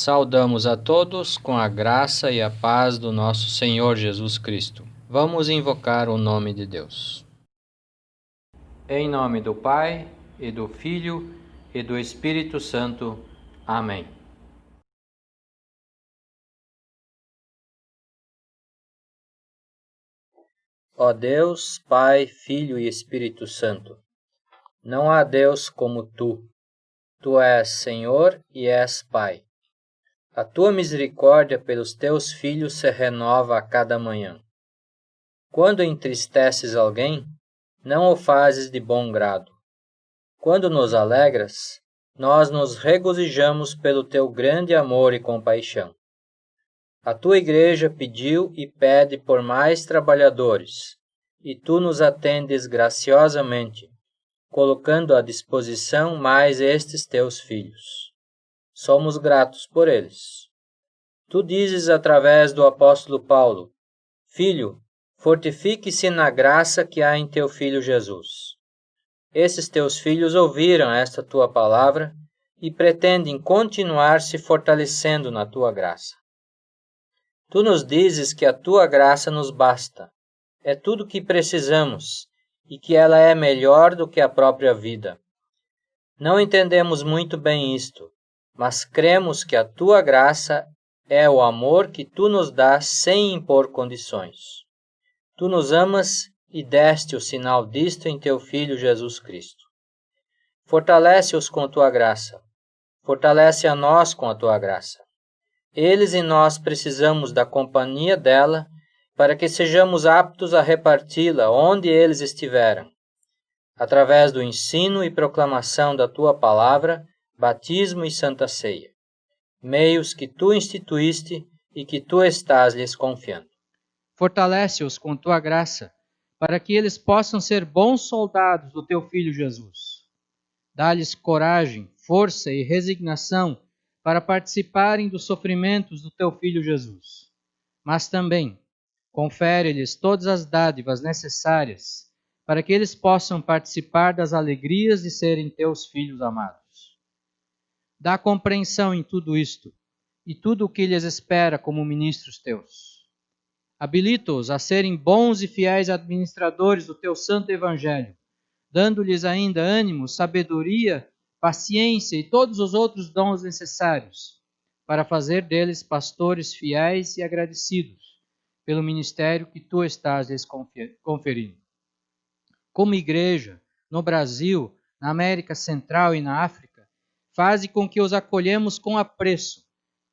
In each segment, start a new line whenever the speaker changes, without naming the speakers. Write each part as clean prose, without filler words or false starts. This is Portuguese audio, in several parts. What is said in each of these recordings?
Saudamos a todos com a graça e a paz do nosso Senhor Jesus Cristo. Vamos invocar o nome de Deus. Em nome do Pai, e do Filho, e do Espírito Santo. Amém. Ó Deus, Pai, Filho e Espírito Santo, não há Deus como Tu. Tu és Senhor e és Pai. A Tua misericórdia pelos Teus filhos se renova a cada manhã. Quando entristeces alguém, não o fazes de bom grado. Quando nos alegras, nós nos regozijamos pelo Teu grande amor e compaixão. A Tua Igreja pediu e pede por mais trabalhadores, e Tu nos atendes graciosamente, colocando à disposição mais estes Teus filhos. Somos gratos por eles. Tu dizes através do apóstolo Paulo: Filho, fortifique-se na graça que há em teu Filho Jesus. Esses teus filhos ouviram esta tua palavra e pretendem continuar se fortalecendo na tua graça. Tu nos dizes que a tua graça nos basta, é tudo o que precisamos e que ela é melhor do que a própria vida. Não entendemos muito bem isto, mas cremos que a tua graça é o amor que tu nos dás sem impor condições. Tu nos amas e deste o sinal disto em teu Filho Jesus Cristo. Fortalece-os com tua graça. Fortalece a nós com a tua graça. Eles e nós precisamos da companhia dela para que sejamos aptos a reparti-la onde eles estiverem, através do ensino e proclamação da tua palavra, batismo e santa ceia, meios que tu instituíste e que tu estás lhes confiando.
Fortalece-os com tua graça, para que eles possam ser bons soldados do teu Filho Jesus. Dá-lhes coragem, força e resignação para participarem dos sofrimentos do teu Filho Jesus. Mas também confere-lhes todas as dádivas necessárias para que eles possam participar das alegrias de serem teus filhos amados. Dá compreensão em tudo isto e tudo o que lhes espera como ministros teus. Habilita-os a serem bons e fiéis administradores do teu santo evangelho, dando-lhes ainda ânimo, sabedoria, paciência e todos os outros dons necessários, para fazer deles pastores fiéis e agradecidos pelo ministério que tu estás lhes conferindo. Como igreja, no Brasil, na América Central e na África, faze com que os acolhemos com apreço,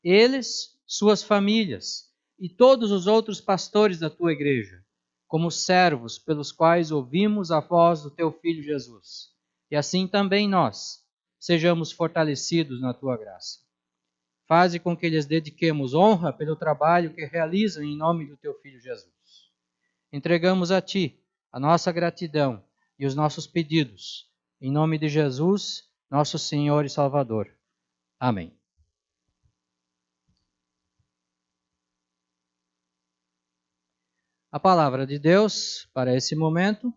eles, suas famílias e todos os outros pastores da tua igreja, como servos pelos quais ouvimos a voz do teu Filho Jesus. E assim também nós sejamos fortalecidos na tua graça. Faze com que lhes dediquemos honra pelo trabalho que realizam em nome do teu Filho Jesus. Entregamos a ti a nossa gratidão e os nossos pedidos, em nome de Jesus, nosso Senhor e Salvador. Amém. A palavra de Deus para esse momento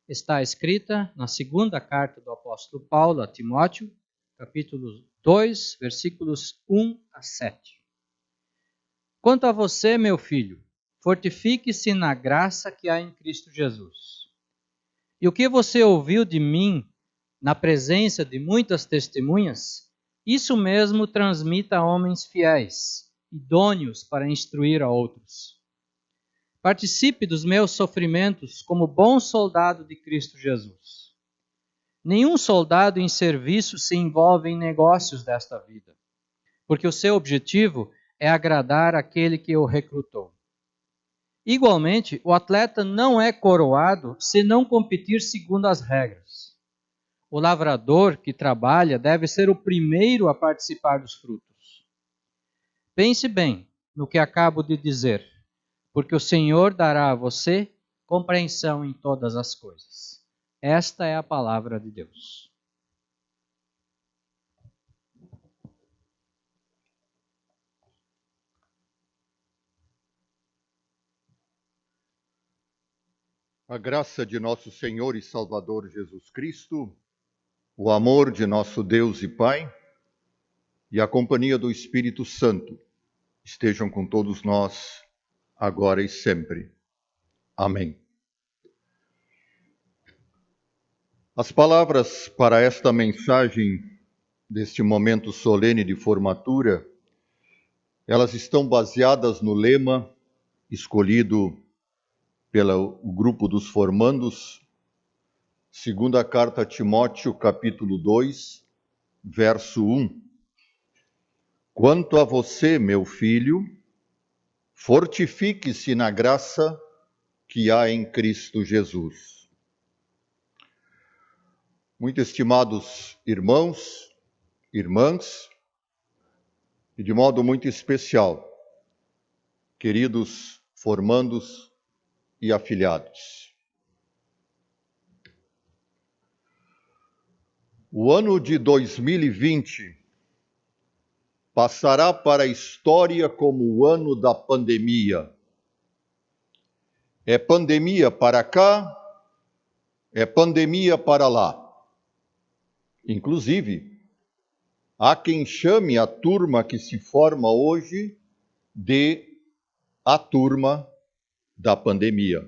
está escrita na segunda carta do apóstolo Paulo a Timóteo, capítulo 2, versículos 1 a 7. Quanto a você, meu filho, fortifique-se na graça que há em Cristo Jesus. E o que você ouviu de mim, na presença de muitas testemunhas, isso mesmo transmita a homens fiéis, idôneos para instruir a outros. Participe dos meus sofrimentos como bom soldado de Cristo Jesus. Nenhum soldado em serviço se envolve em negócios desta vida, porque o seu objetivo é agradar aquele que o recrutou. Igualmente, o atleta não é coroado se não competir segundo as regras. O lavrador que trabalha deve ser o primeiro a participar dos frutos. Pense bem no que acabo de dizer, porque o Senhor dará a você compreensão em todas as coisas. Esta é a palavra de Deus.
A graça de nosso Senhor e Salvador Jesus Cristo, o amor de nosso Deus e Pai e a companhia do Espírito Santo estejam com todos nós, agora e sempre. Amém. As palavras para esta mensagem, deste momento solene de formatura, elas estão baseadas no lema escolhido pelo grupo dos formandos, segunda carta a Timóteo, capítulo 2, verso 1. Quanto a você, meu filho, fortifique-se na graça que há em Cristo Jesus. Muito estimados irmãos, irmãs, e de modo muito especial, queridos formandos e afiliados. O ano de 2020 passará para a história como o ano da pandemia. É pandemia para cá, é pandemia para lá. Inclusive, há quem chame a turma que se forma hoje de a turma da pandemia.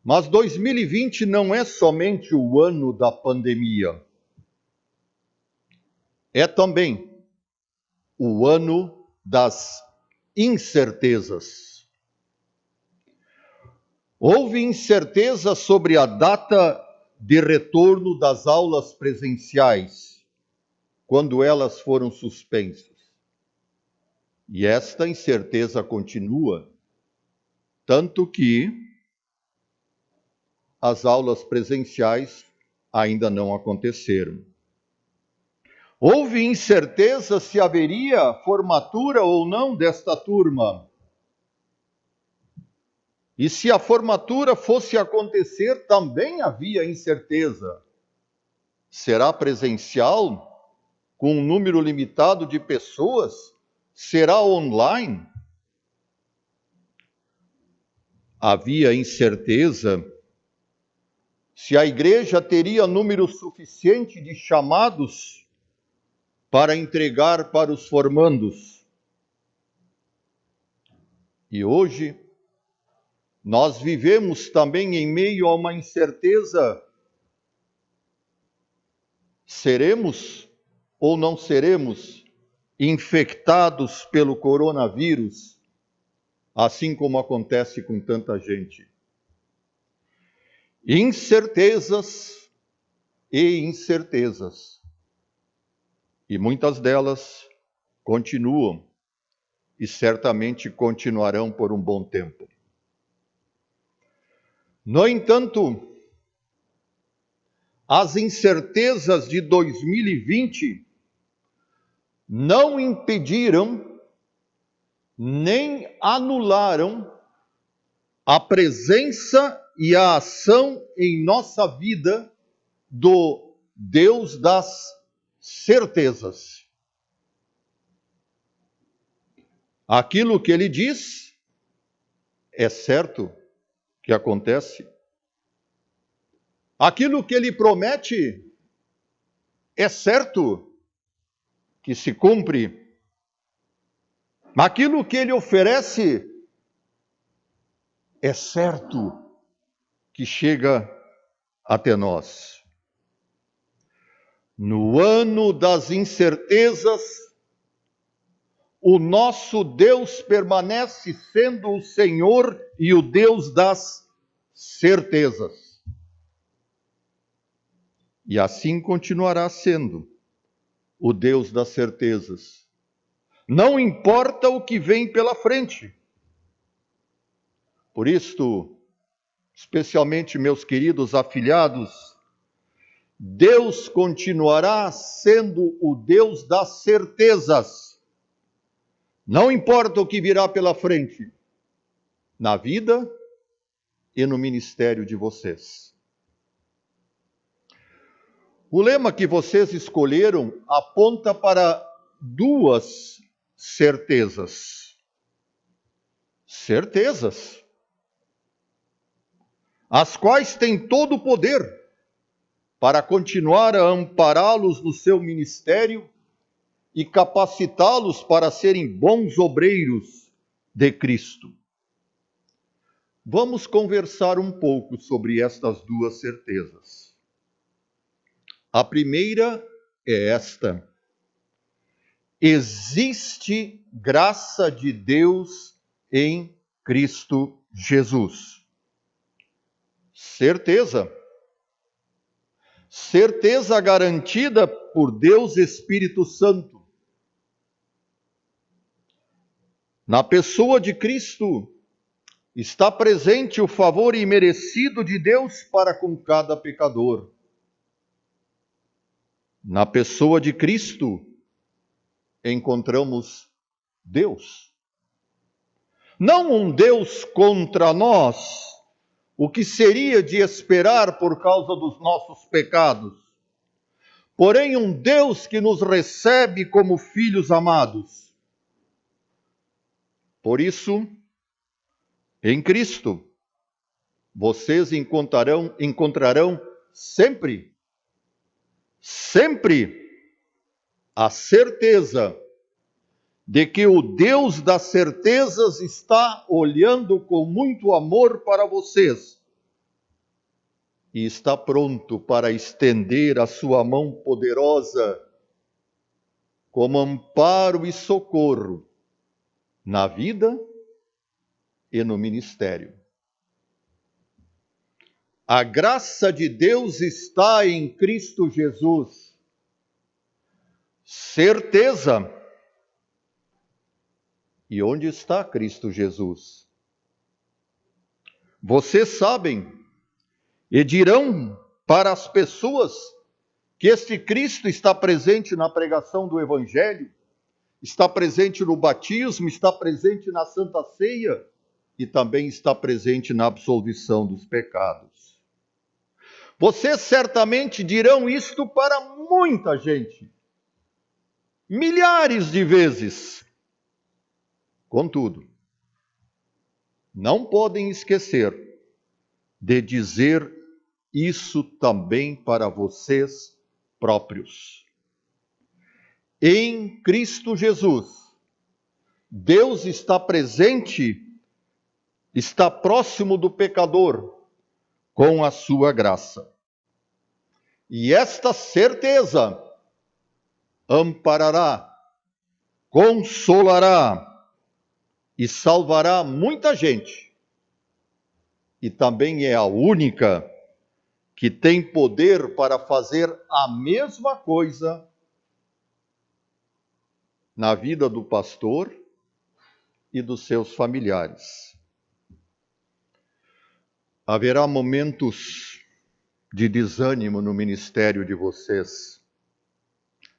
Mas 2020 não é somente o ano da pandemia. É também o ano das incertezas. Houve incerteza sobre a data de retorno das aulas presenciais, quando elas foram suspensas. E esta incerteza continua, tanto que as aulas presenciais ainda não aconteceram. Houve incerteza se haveria formatura ou não desta turma. E se a formatura fosse acontecer, também havia incerteza. Será presencial, com um número limitado de pessoas? Será online? Havia incerteza se a igreja teria número suficiente de chamados para entregar para os formandos. E hoje, nós vivemos também em meio a uma incerteza. Seremos ou não seremos infectados pelo coronavírus, assim como acontece com tanta gente? Incertezas e incertezas. E muitas delas continuam e certamente continuarão por um bom tempo. No entanto, as incertezas de 2020 não impediram nem anularam a presença e a ação em nossa vida do Deus das certezas. Aquilo que ele diz é certo que acontece. Aquilo que ele promete é certo que se cumpre. Aquilo que ele oferece é certo que chega até nós. No ano das incertezas, o nosso Deus permanece sendo o Senhor e o Deus das certezas. E assim continuará sendo o Deus das certezas. Não importa o que vem pela frente. Por isto, especialmente meus queridos afilhados, Deus continuará sendo o Deus das certezas. Não importa o que virá pela frente, na vida e no ministério de vocês. O lema que vocês escolheram aponta para duas certezas. Certezas, as quais têm todo o poder para continuar a ampará-los no seu ministério e capacitá-los para serem bons obreiros de Cristo. Vamos conversar um pouco sobre estas duas certezas. A primeira é esta: existe graça de Deus em Cristo Jesus. Certeza. Certeza garantida por Deus Espírito Santo. Na pessoa de Cristo está presente o favor imerecido de Deus para com cada pecador. Na pessoa de Cristo encontramos Deus. Não um Deus contra nós, o que seria de esperar por causa dos nossos pecados, porém um Deus que nos recebe como filhos amados. Por isso, em Cristo, vocês encontrarão sempre a certeza de que o Deus das certezas está olhando com muito amor para vocês e está pronto para estender a sua mão poderosa como amparo e socorro na vida e no ministério. A graça de Deus está em Cristo Jesus. Certeza. E onde está Cristo Jesus? Vocês sabem e dirão para as pessoas que este Cristo está presente na pregação do Evangelho, está presente no batismo, está presente na Santa Ceia e também está presente na absolvição dos pecados. Vocês certamente dirão isto para muita gente, milhares de vezes. Contudo, não podem esquecer de dizer isso também para vocês próprios. Em Cristo Jesus, Deus está presente, está próximo do pecador com a sua graça. E esta certeza amparará, consolará e salvará muita gente. E também é a única que tem poder para fazer a mesma coisa na vida do pastor e dos seus familiares. Haverá momentos de desânimo no ministério de vocês.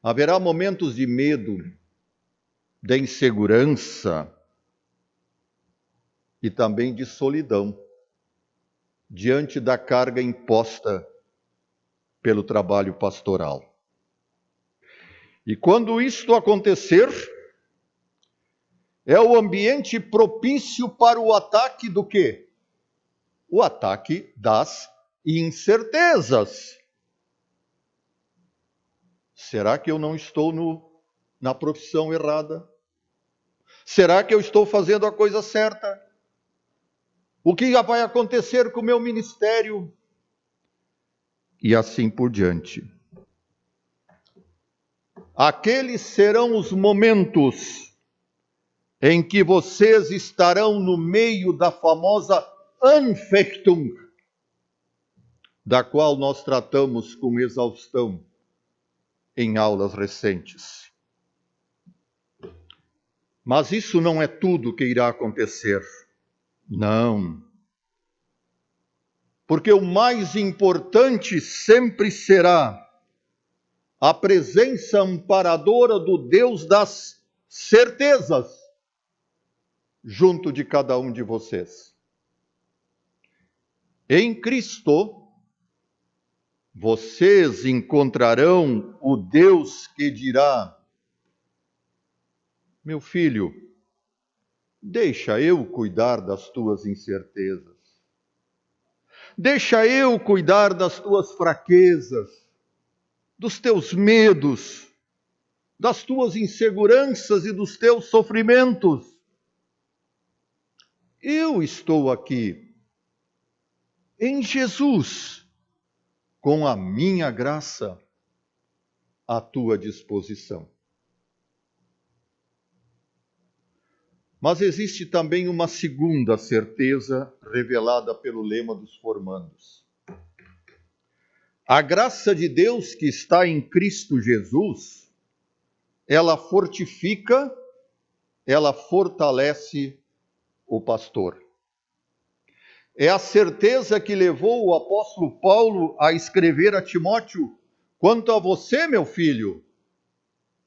Haverá momentos de medo, de insegurança e também de solidão diante da carga imposta pelo trabalho pastoral. E quando isto acontecer, é o ambiente propício para o ataque do quê? O ataque das incertezas. Será que eu não estou na profissão errada? Será que eu estou fazendo a coisa certa? O que já vai acontecer com o meu ministério? E assim por diante. Aqueles serão os momentos em que vocês estarão no meio da famosa Anfechtung, da qual nós tratamos com exaustão em aulas recentes. Mas isso não é tudo que irá acontecer. Não. Porque o mais importante sempre será a presença amparadora do Deus das certezas junto de cada um de vocês. Em Cristo, vocês encontrarão o Deus que dirá: meu filho, deixa eu cuidar das tuas incertezas. Deixa eu cuidar das tuas fraquezas, dos teus medos, das tuas inseguranças e dos teus sofrimentos. Eu estou aqui, em Jesus, com a minha graça à tua disposição. Mas existe também uma segunda certeza revelada pelo lema dos formandos. A graça de Deus que está em Cristo Jesus, ela fortifica, ela fortalece o pastor. É a certeza que levou o apóstolo Paulo a escrever a Timóteo: quanto a você, meu filho,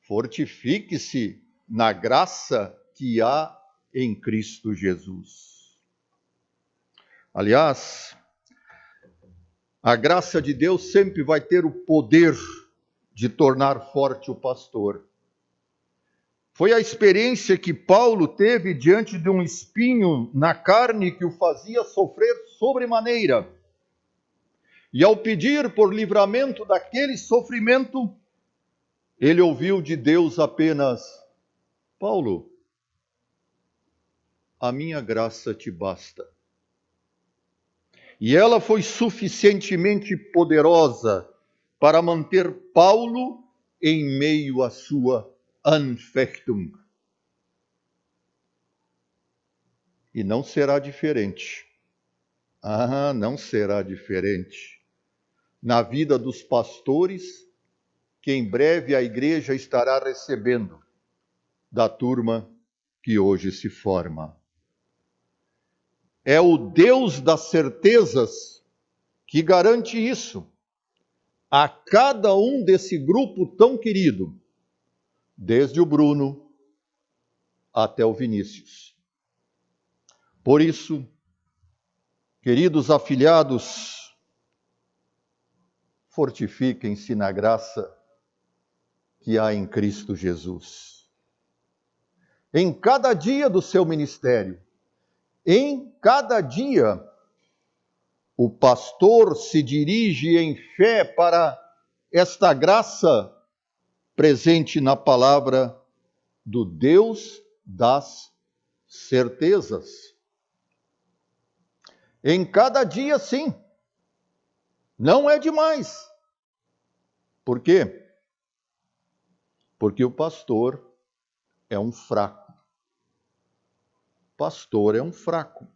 fortifique-se na graça que há em Cristo Jesus. Aliás, a graça de Deus sempre vai ter o poder de tornar forte o pastor. Foi a experiência que Paulo teve diante de um espinho na carne que o fazia sofrer sobremaneira. E ao pedir por livramento daquele sofrimento, ele ouviu de Deus apenas: Paulo, a minha graça te basta. E ela foi suficientemente poderosa para manter Paulo em meio à sua Anfechtung. E não será diferente. Não será diferente na vida dos pastores que em breve a igreja estará recebendo da turma que hoje se forma. É o Deus das certezas que garante isso a cada um desse grupo tão querido, desde o Bruno até o Vinícius. Por isso, queridos afilhados, fortifiquem-se na graça que há em Cristo Jesus. Em cada dia do seu ministério, em cada dia, o pastor se dirige em fé para esta graça presente na palavra do Deus das certezas. Em cada dia, sim. Não é demais. Por quê? Porque o pastor é um fraco. Pastor é um fraco.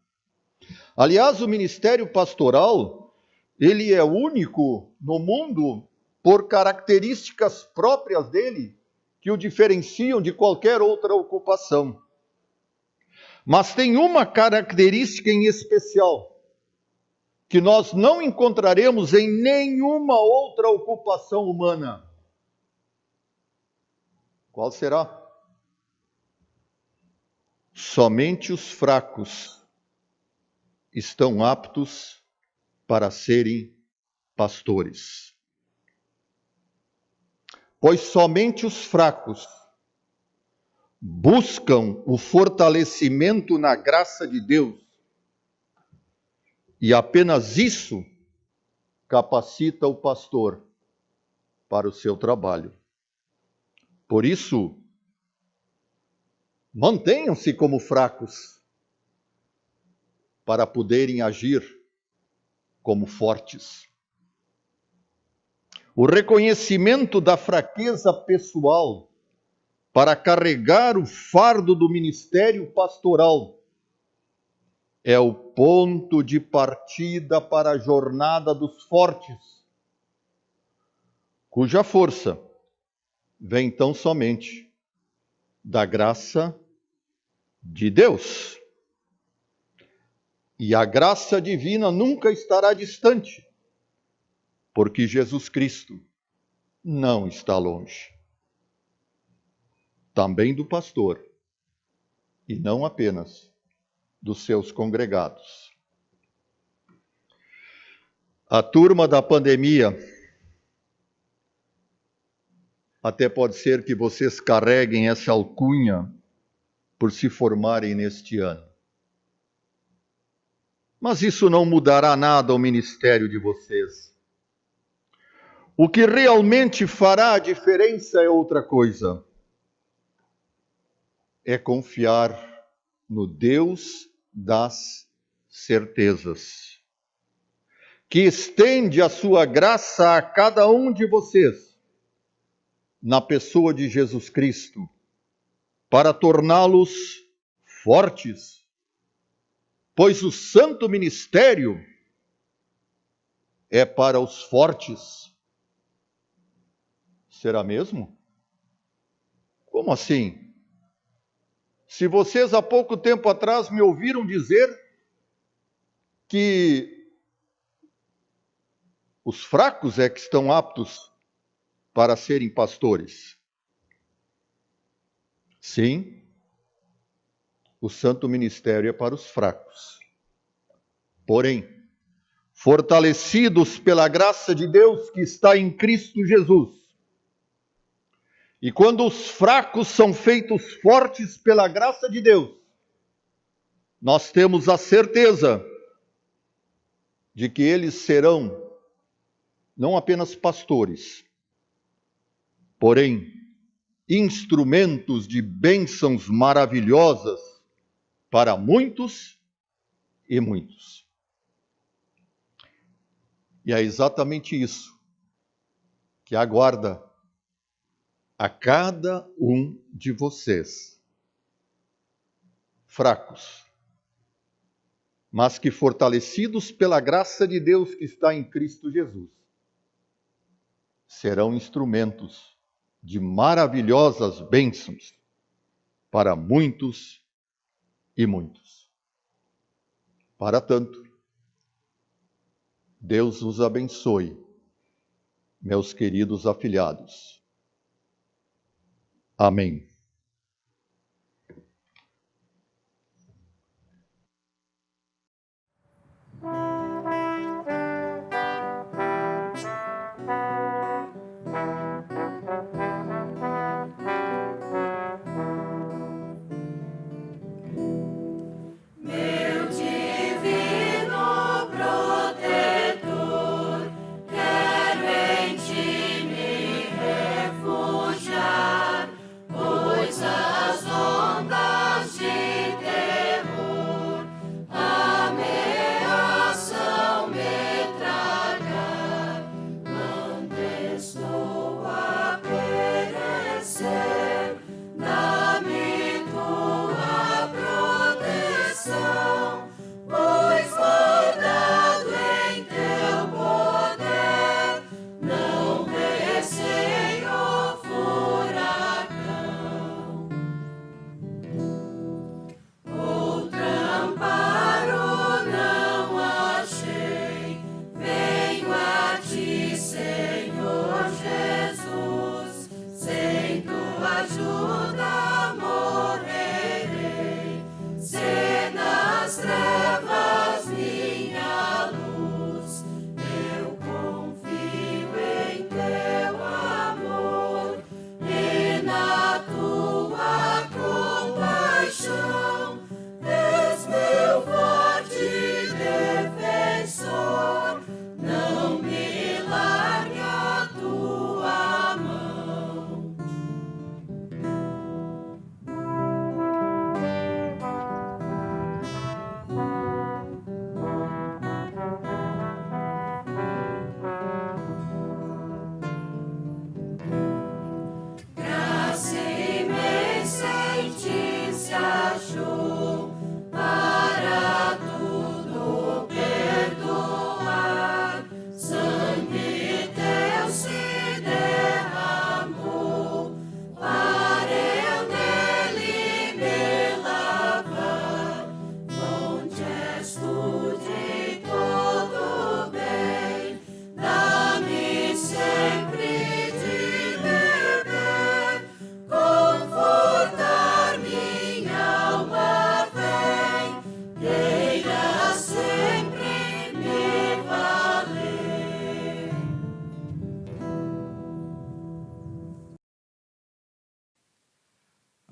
Aliás, o ministério pastoral, ele é único no mundo por características próprias dele, que o diferenciam de qualquer outra ocupação. Mas tem uma característica em especial, que nós não encontraremos em nenhuma outra ocupação humana. Qual será? Somente os fracos estão aptos para serem pastores. Pois somente os fracos buscam o fortalecimento na graça de Deus, e apenas isso capacita o pastor para o seu trabalho. Por isso, mantenham-se como fracos, para poderem agir como fortes. O reconhecimento da fraqueza pessoal para carregar o fardo do ministério pastoral é o ponto de partida para a jornada dos fortes, cuja força vem tão somente da graça de Deus. E a graça divina nunca estará distante, porque Jesus Cristo não está longe. Também do pastor, e não apenas dos seus congregados. A turma da pandemia, até pode ser que vocês carreguem essa alcunha por se formarem neste ano. Mas isso não mudará nada ao ministério de vocês. O que realmente fará a diferença é outra coisa. É confiar no Deus das certezas, que estende a sua graça a cada um de vocês, na pessoa de Jesus Cristo, para torná-los fortes, pois o santo ministério é para os fortes. Será mesmo? Como assim? Se vocês há pouco tempo atrás me ouviram dizer que os fracos é que estão aptos para serem pastores. Sim, o santo ministério é para os fracos. Porém, fortalecidos pela graça de Deus que está em Cristo Jesus. E quando os fracos são feitos fortes pela graça de Deus, nós temos a certeza de que eles serão não apenas pastores, porém instrumentos de bênçãos maravilhosas para muitos e muitos. E é exatamente isso que aguarda a cada um de vocês, fracos, mas que fortalecidos pela graça de Deus que está em Cristo Jesus, serão instrumentos de maravilhosas bênçãos para muitos e muitos. Para tanto, Deus os abençoe, meus queridos afilhados. Amém.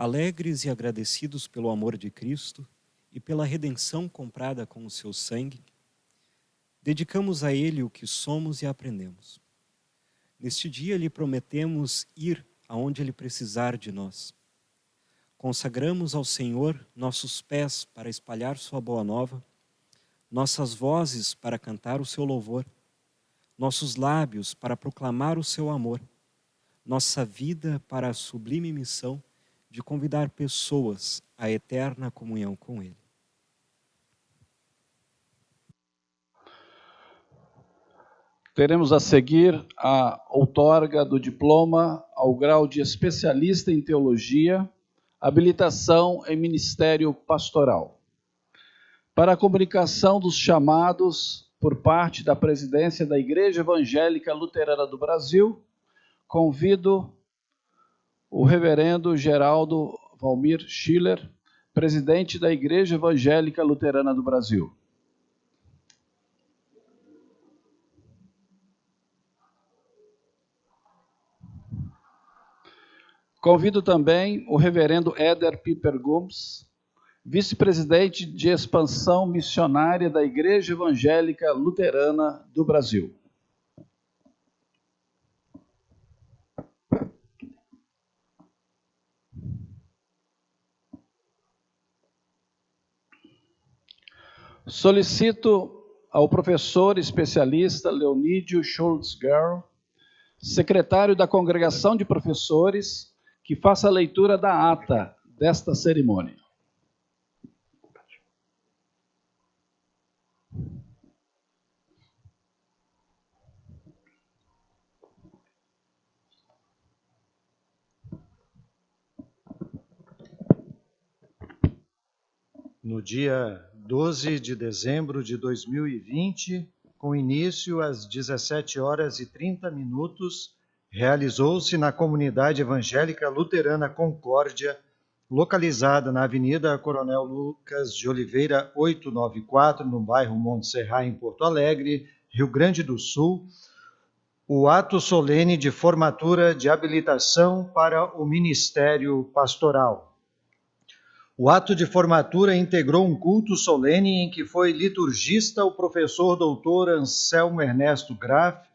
Alegres e agradecidos pelo amor de Cristo, e pela redenção comprada com o seu sangue, dedicamos a Ele o que somos e aprendemos. Neste dia lhe prometemos ir aonde Ele precisar de nós. Consagramos ao Senhor nossos pés para espalhar sua boa nova, nossas vozes para cantar o seu louvor, nossos lábios para proclamar o seu amor, nossa vida para a sublime missão de convidar pessoas à eterna comunhão com Ele.
Teremos a seguir a outorga do diploma ao grau de especialista em teologia, habilitação em ministério pastoral. Para a comunicação dos chamados por parte da presidência da Igreja Evangélica Luterana do Brasil, convido o reverendo Geraldo Valmir Schiller, presidente da Igreja Evangélica Luterana do Brasil. Convido também o reverendo Éder Piper Gomes, vice-presidente de expansão missionária da Igreja Evangélica Luterana do Brasil. Solicito ao professor especialista Leonídio Schultz-Gerl, secretário da Congregação de Professores, que faça a leitura da ata desta cerimônia.
No dia 12 de dezembro de 2020, com início às 17h30, realizou-se na Comunidade Evangélica Luterana Concórdia, localizada na Avenida Coronel Lucas de Oliveira 894, no bairro Montserrat, em Porto Alegre, Rio Grande do Sul, o ato solene de formatura de habilitação para o ministério pastoral. O ato de formatura integrou um culto solene em que foi liturgista o professor doutor Anselmo Ernesto Graff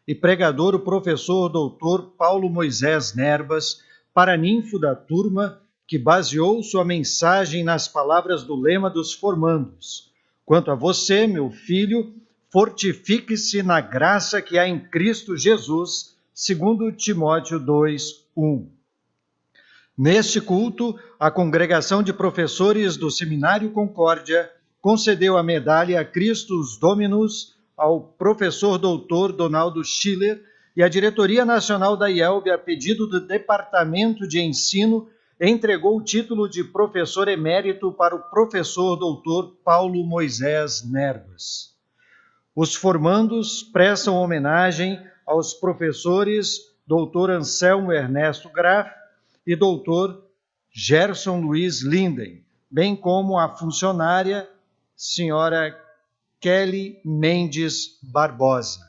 e pregador o professor doutor Paulo Moisés Nerbas, paraninfo da turma, que baseou sua mensagem nas palavras do lema dos formandos: quanto a você, meu filho, fortifique-se na graça que há em Cristo Jesus, segundo Timóteo 2:1. Neste culto, a congregação de professores do Seminário Concórdia concedeu a medalha Christus Dominus ao professor doutor Donaldo Schiller e a diretoria nacional da IELB, a pedido do Departamento de Ensino, entregou o título de professor emérito para o professor doutor Paulo Moisés Nerbas. Os formandos prestam homenagem aos professores doutor Anselmo Ernesto Graff e doutor Gerson Luiz Linden, bem como a funcionária senhora Kelly Mendes Barbosa.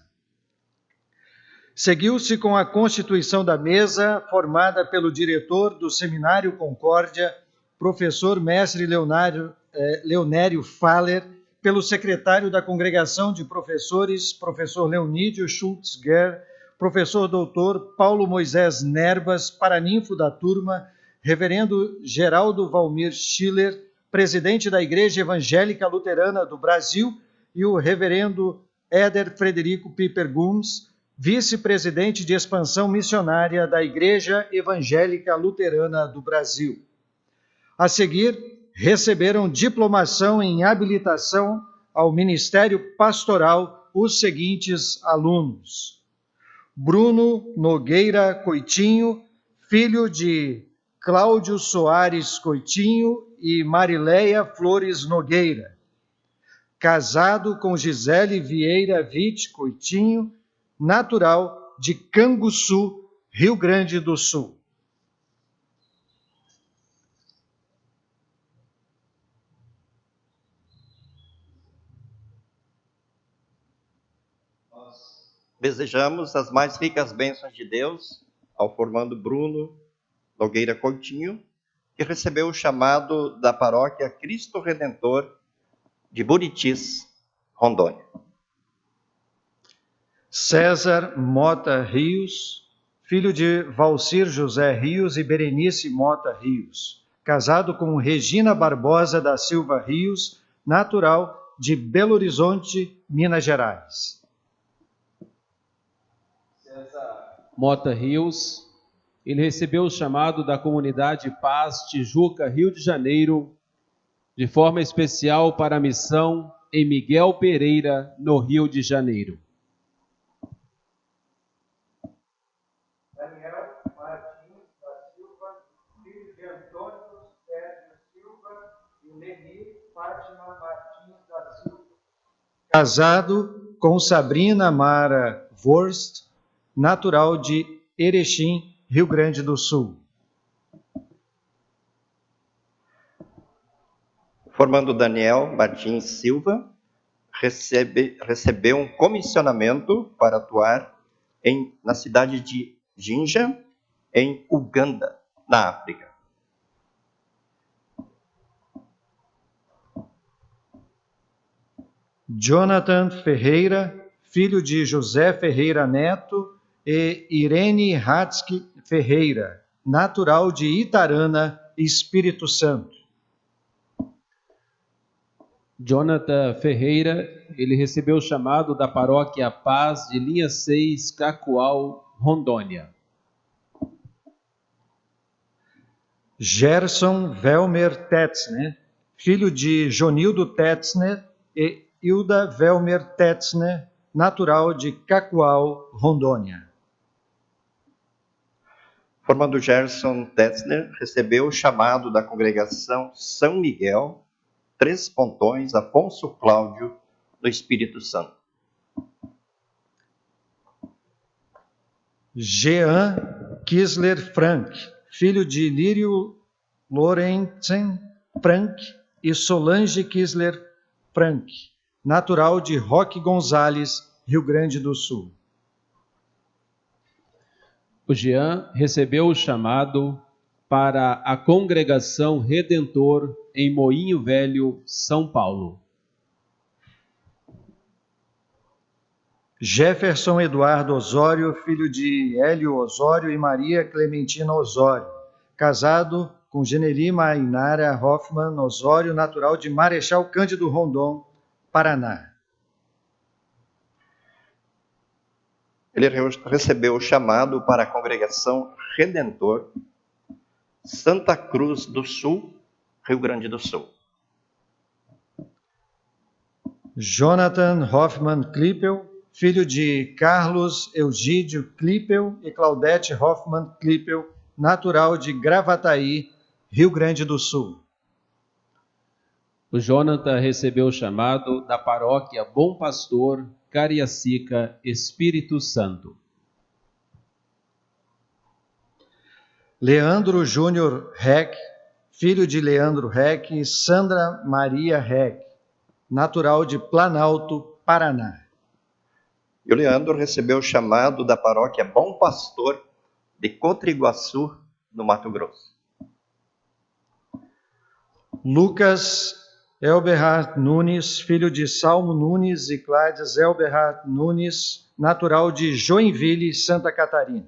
Seguiu-se com a constituição da mesa, formada pelo diretor do Seminário Concórdia, professor mestre Leonério Faller, pelo secretário da Congregação de Professores, professor Leonídio Schultz-Gerl, professor doutor Paulo Moisés Nerbas, paraninfo da turma, reverendo Geraldo Valmir Schiller, presidente da Igreja Evangélica Luterana do Brasil, e o reverendo Éder Frederico Piper Gomes, vice-presidente de expansão missionária da Igreja Evangélica Luterana do Brasil. A seguir, receberam diplomação em habilitação ao Ministério Pastoral os seguintes alunos: Bruno Nogueira Coitinho, filho de Cláudio Soares Coitinho e Marileia Flores Nogueira, casado com Gisele Vieira Witt Coitinho, natural de Canguçu, Rio Grande do Sul.
Desejamos as mais ricas bênçãos de Deus ao formando Bruno Nogueira Coutinho, que recebeu o chamado da paróquia Cristo Redentor de Buritis, Rondônia.
César Mota Rios, filho de Valcir José Rios e Berenice Mota Rios, casado com Regina Barbosa da Silva Rios, natural de Belo Horizonte, Minas Gerais.
César Mota Rios, ele recebeu o chamado da Comunidade Paz Tijuca, Rio de Janeiro, de forma especial para a missão em Miguel Pereira, no Rio de Janeiro.
Daniel Martins da Silva, filho de Antônio Sérgio Silva e Leni Fátima Martins da Silva. Casado com Sabrina Mara Wurst, natural de Erechim, Rio Grande do Sul.
Formando Daniel Martins Silva, recebeu um comissionamento para atuar na cidade de Jinja, em Uganda, na África.
Jonathan Ferreira, filho de José Ferreira Neto e Irene Hatzky Ferreira, natural de Itarana, Espírito Santo.
Jonathan Ferreira, ele recebeu o chamado da paróquia Paz de Linha 6, Cacoal, Rondônia.
Gerson Velmer Tetzner, filho de Jonildo Tetzner e Hilda Velmer Tetzner, natural de Cacoal, Rondônia.
Formando Gerson Tetzner, recebeu o chamado da congregação São Miguel, Três Pontões, Afonso Cláudio, do Espírito Santo.
Jean Kisler Frank, filho de Lírio Lorentzen Frank e Solange Kisler Frank, natural de Roque Gonzales, Rio Grande do Sul.
O Jean recebeu o chamado para a Congregação Redentor em Moinho Velho, São Paulo.
Jefferson Eduardo Osório, filho de Hélio Osório e Maria Clementina Osório, casado com Geneli Mainara Hoffmann Osório, natural de Marechal Cândido Rondon, Paraná.
Ele recebeu o chamado para a Congregação Redentor, Santa Cruz do Sul, Rio Grande do Sul.
Jonathan Hoffmann Klippel, filho de Carlos Eugídio Klippel e Claudete Hoffmann Klippel, natural de Gravataí, Rio Grande do Sul.
O Jonathan recebeu o chamado da paróquia Bom Pastor, Cariacica, Espírito Santo.
Leandro Júnior Reck, filho de Leandro Reck e Sandra Maria Reck, natural de Planalto, Paraná.
E o Leandro recebeu o chamado da paróquia Bom Pastor, de Cotriguaçu, no Mato Grosso.
Lucas Elberhard Nunes, filho de Salmo Nunes e Cláudia Elberhard Nunes, natural de Joinville, Santa Catarina.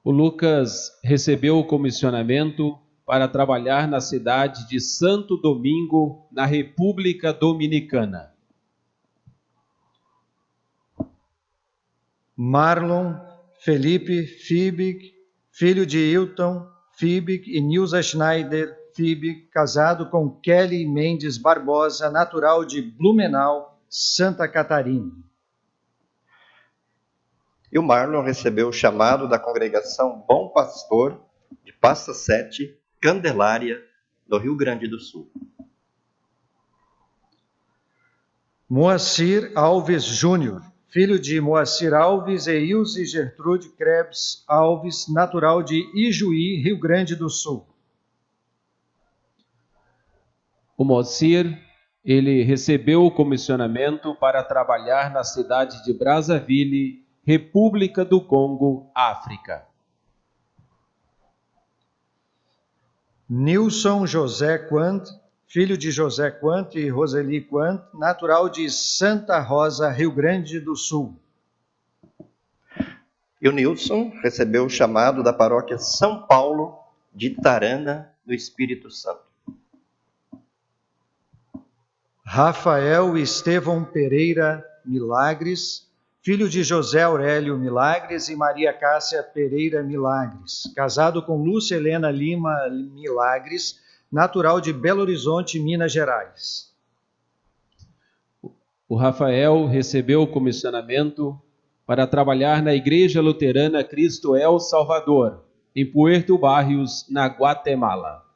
O Lucas recebeu o comissionamento para trabalhar na cidade de Santo Domingo, na República Dominicana.
Marlon Felipe Fiebig, filho de Hilton Fiebig e Nilza Schneider Fiebig, casado com Kelly Mendes Barbosa, natural de Blumenau, Santa Catarina.
E o Marlon recebeu o chamado da congregação Bom Pastor, de Passa Sete, Candelária, do Rio Grande do Sul.
Moacir Alves Júnior, filho de Moacir Alves e Ilse Gertrude Krebs Alves, natural de Ijuí, Rio Grande do Sul.
O Moacir, ele recebeu o comissionamento para trabalhar na cidade de Brazzaville, República do Congo, África.
Nilson José Quant, filho de José Quant e Roseli Quant, natural de Santa Rosa, Rio Grande do Sul.
E o Nilson recebeu o chamado da paróquia São Paulo de Tarana, do Espírito Santo.
Rafael Estevão Pereira Milagres, filho de José Aurélio Milagres e Maria Cássia Pereira Milagres, casado com Lúcia Helena Lima Milagres, natural de Belo Horizonte, Minas Gerais.
O Rafael recebeu o comissionamento para trabalhar na Igreja Luterana Cristo El Salvador, em Puerto Barrios, na Guatemala.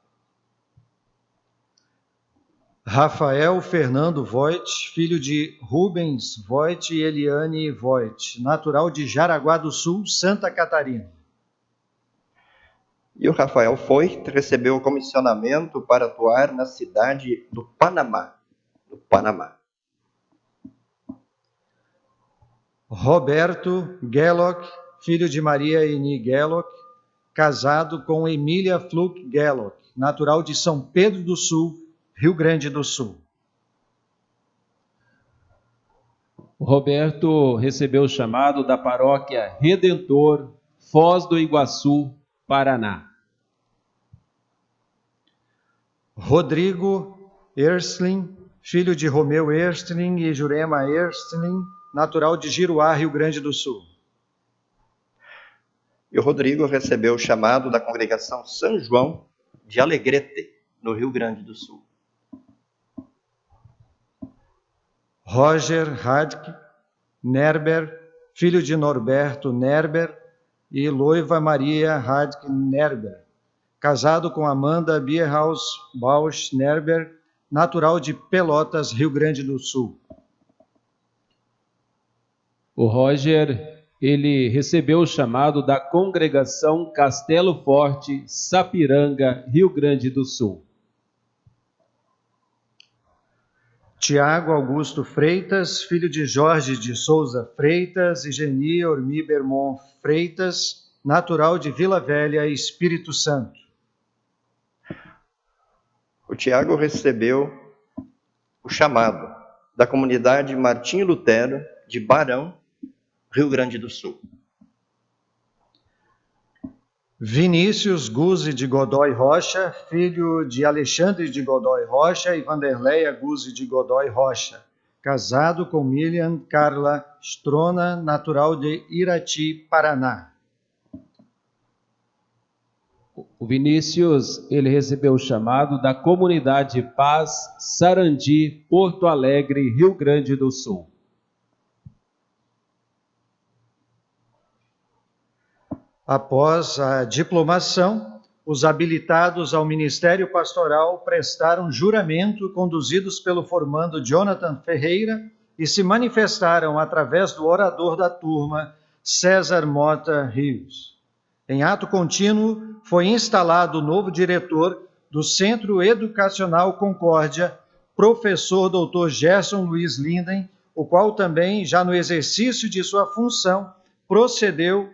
Rafael Fernando Voit, filho de Rubens Voit e Eliane Voit, natural de Jaraguá do Sul, Santa Catarina.
E o Rafael Foit recebeu o comissionamento para atuar na cidade do Panamá, no Panamá.
Roberto Gellock, filho de Maria Eni Gellock, casado com Emília Fluke Gellock, natural de São Pedro do Sul, Rio Grande do Sul.
O Roberto recebeu o chamado da paróquia Redentor, Foz do Iguaçu, Paraná.
Rodrigo Erstling, filho de Romeu Erstling e Jurema Erstling, natural de Giruá, Rio Grande do Sul.
E o Rodrigo recebeu o chamado da congregação São João de Alegrete, no Rio Grande do Sul.
Roger Radke Nerber, filho de Norberto Nerber e Loiva Maria Radke Nerber, casado com Amanda Bierhaus Bausch Nerber, natural de Pelotas, Rio Grande do Sul.
O Roger, ele recebeu o chamado da congregação Castelo Forte, Sapiranga, Rio Grande do Sul.
Tiago Augusto Freitas, filho de Jorge de Souza Freitas e Geni Ormi Bermond Freitas, natural de Vila Velha, Espírito Santo.
O Tiago recebeu o chamado da comunidade Martinho Lutero de Barão, Rio Grande do Sul.
Vinícius Guzzi de Godoy Rocha, filho de Alexandre de Godoy Rocha e Vanderleia Guzzi de Godoy Rocha, casado com Milian Carla Strona, natural de Irati, Paraná.
O Vinícius, ele recebeu o chamado da comunidade Paz, Sarandi, Porto Alegre, Rio Grande do Sul.
Após a diplomação, os habilitados ao ministério pastoral prestaram juramento conduzidos pelo formando Jonathan Ferreira e se manifestaram através do orador da turma, César Mota Rios. Em ato contínuo, foi instalado o novo diretor do Centro Educacional Concórdia, professor Dr. Gerson Luiz Linden, o qual também, já no exercício de sua função, procedeu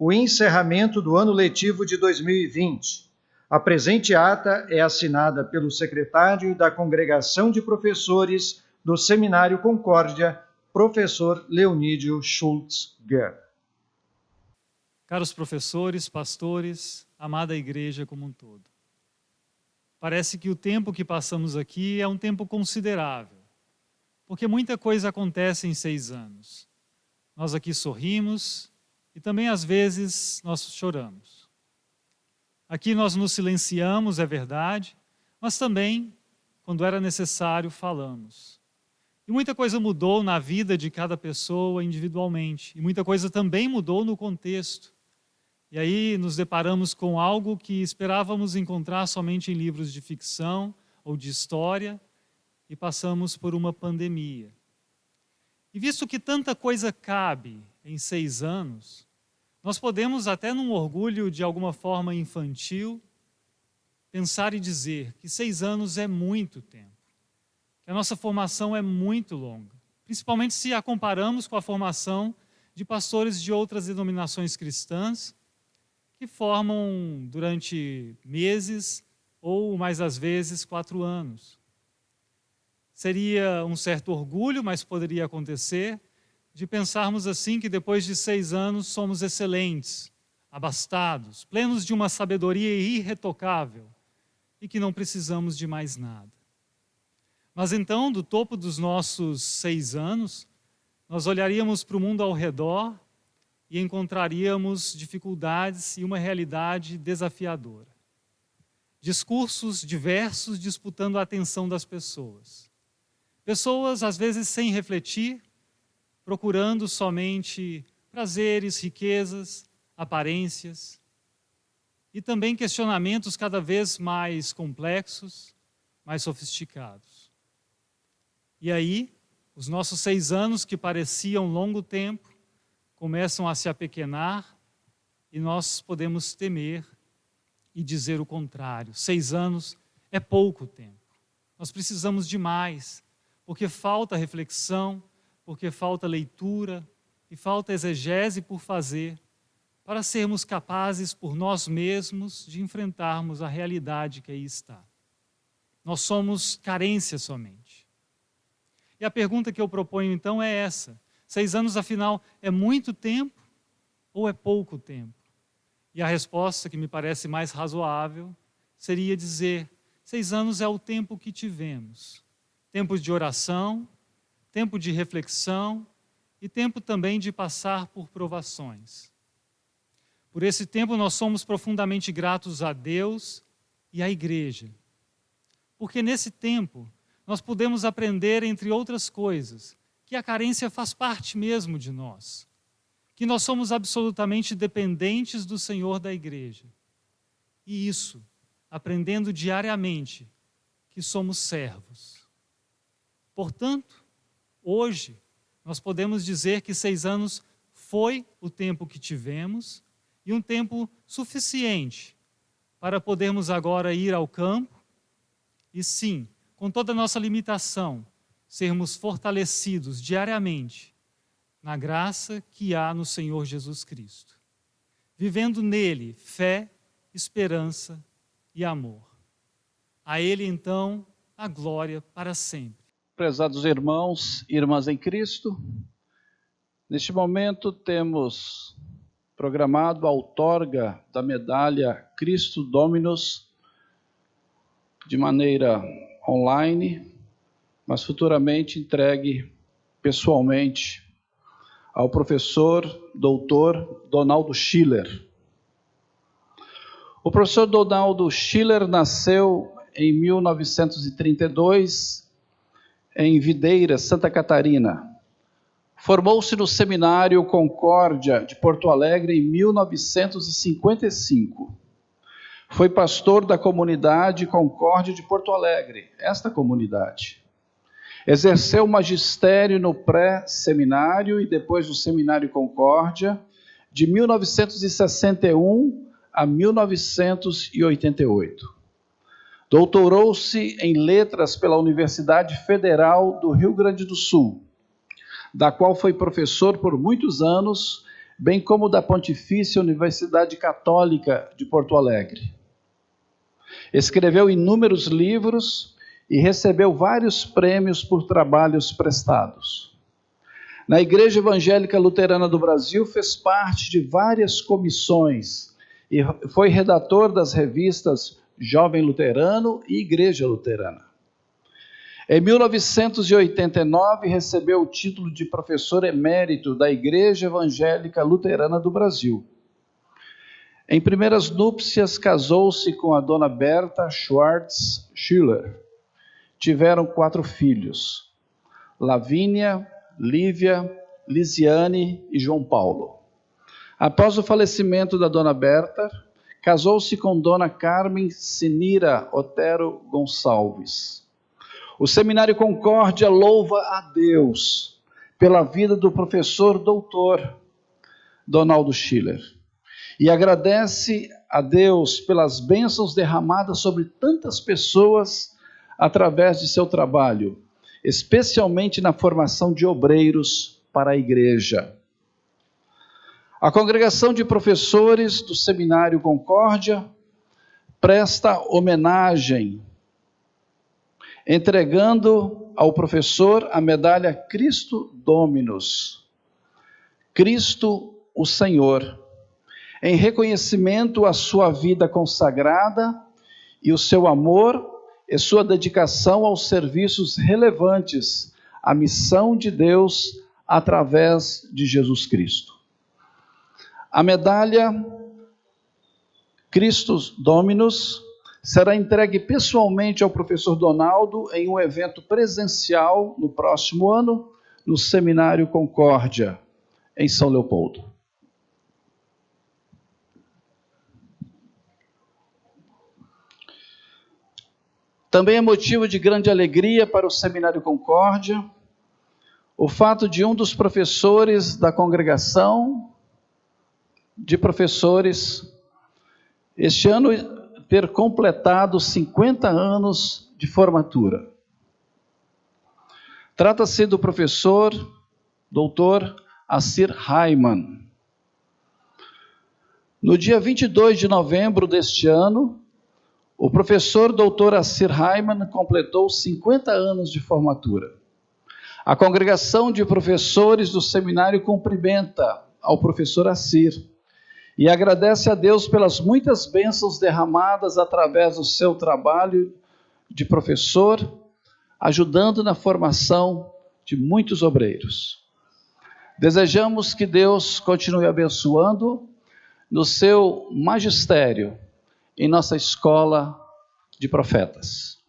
o encerramento do ano letivo de 2020. A presente ata é assinada pelo secretário da Congregação de Professores do Seminário Concórdia, professor Leonídio Schultz-Goer.
Caros professores, pastores, amada igreja como um todo. Parece que o tempo que passamos aqui é um tempo considerável, porque muita coisa acontece em 6 anos. Nós aqui sorrimos, e também, às vezes, nós choramos. Aqui nós nos silenciamos, é verdade, mas também, quando era necessário, falamos. E muita coisa mudou na vida de cada pessoa individualmente. E muita coisa também mudou no contexto. E aí nos deparamos com algo que esperávamos encontrar somente em livros de ficção ou de história, e passamos por uma pandemia. E visto que tanta coisa cabe em 6 anos, nós podemos, até num orgulho de alguma forma infantil, pensar e dizer que 6 anos é muito tempo, que a nossa formação é muito longa, principalmente se a comparamos com a formação de pastores de outras denominações cristãs, que formam durante meses ou mais às vezes 4 anos. Seria um certo orgulho, mas poderia acontecer, de pensarmos assim que depois de 6 anos somos excelentes, abastados, plenos de uma sabedoria irretocável e que não precisamos de mais nada. Mas então, do topo dos nossos 6 anos, nós olharíamos para o mundo ao redor e encontraríamos dificuldades e uma realidade desafiadora. Discursos diversos disputando a atenção das pessoas. Pessoas, às vezes, sem refletir, procurando somente prazeres, riquezas, aparências, e também questionamentos cada vez mais complexos, mais sofisticados. E aí, os nossos 6 anos, que pareciam longo tempo, começam a se apequenar e nós podemos temer e dizer o contrário. 6 anos é pouco tempo. Nós precisamos de mais, porque falta reflexão, porque falta leitura e falta exegese por fazer, para sermos capazes por nós mesmos de enfrentarmos a realidade que aí está. Nós somos carência somente. E a pergunta que eu proponho então é essa: 6 anos, afinal, é muito tempo ou é pouco tempo? E a resposta, que me parece mais razoável, seria dizer: 6 anos é o tempo que tivemos. Tempo de oração, tempo de reflexão e tempo também de passar por provações. Por esse tempo nós somos profundamente gratos a Deus e à Igreja. Porque nesse tempo nós podemos aprender, entre outras coisas, que a carência faz parte mesmo de nós. Que nós somos absolutamente dependentes do Senhor da Igreja. E isso, aprendendo diariamente que somos servos. Portanto, hoje, nós podemos dizer que 6 anos foi o tempo que tivemos e um tempo suficiente para podermos agora ir ao campo e, sim, com toda a nossa limitação, sermos fortalecidos diariamente na graça que há no Senhor Jesus Cristo, vivendo nele fé, esperança e amor. A Ele, então, a glória para sempre.
Prezados irmãos e irmãs em Cristo, neste momento temos programado a outorga da medalha Cristo Dominus de maneira online, mas futuramente entregue pessoalmente ao professor doutor Donaldo Schiller. O professor Donaldo Schiller nasceu em 1932 em Videira, Santa Catarina. Formou-se no Seminário Concórdia de Porto Alegre em 1955. Foi pastor da comunidade Concórdia de Porto Alegre, esta comunidade. Exerceu magistério no pré-seminário e depois no Seminário Concórdia, de 1961 a 1988. Doutorou-se em Letras pela Universidade Federal do Rio Grande do Sul, da qual foi professor por muitos anos, bem como da Pontifícia Universidade Católica de Porto Alegre. Escreveu inúmeros livros e recebeu vários prêmios por trabalhos prestados. Na Igreja Evangélica Luterana do Brasil, fez parte de várias comissões e foi redator das revistas Jovem Luterano e Igreja Luterana. Em 1989, recebeu o título de professor emérito da Igreja Evangélica Luterana do Brasil. Em primeiras núpcias, casou-se com a dona Berta Schwartz Schiller. Tiveram 4 filhos: Lavínia, Lívia, Lisiane e João Paulo. Após o falecimento da dona Berta, casou-se com dona Carmen Sinira Otero Gonçalves. O Seminário Concórdia louva a Deus pela vida do professor doutor Donaldo Schiller e agradece a Deus pelas bênçãos derramadas sobre tantas pessoas através de seu trabalho, especialmente na formação de obreiros para a igreja. A congregação de professores do Seminário Concórdia presta homenagem, entregando ao professor a medalha Christo Dominus, Cristo o Senhor, em reconhecimento à sua vida consagrada e o seu amor e sua dedicação aos serviços relevantes à missão de Deus através de Jesus Cristo. A medalha Christus Dominus será entregue pessoalmente ao professor Donaldo em um evento presencial no próximo ano, no Seminário Concórdia, em São Leopoldo. Também é motivo de grande alegria para o Seminário Concórdia o fato de um dos professores da congregação de professores este ano ter completado 50 anos de formatura. Trata-se do professor Dr. Assir Raiman. No dia 22 de novembro deste ano, o professor Dr. Assir Raiman completou 50 anos de formatura. A congregação de professores do seminário cumprimenta ao professor Assir e agradece a Deus pelas muitas bênçãos derramadas através do seu trabalho de professor, ajudando na formação de muitos obreiros. Desejamos que Deus continue abençoando no seu magistério em nossa escola de profetas.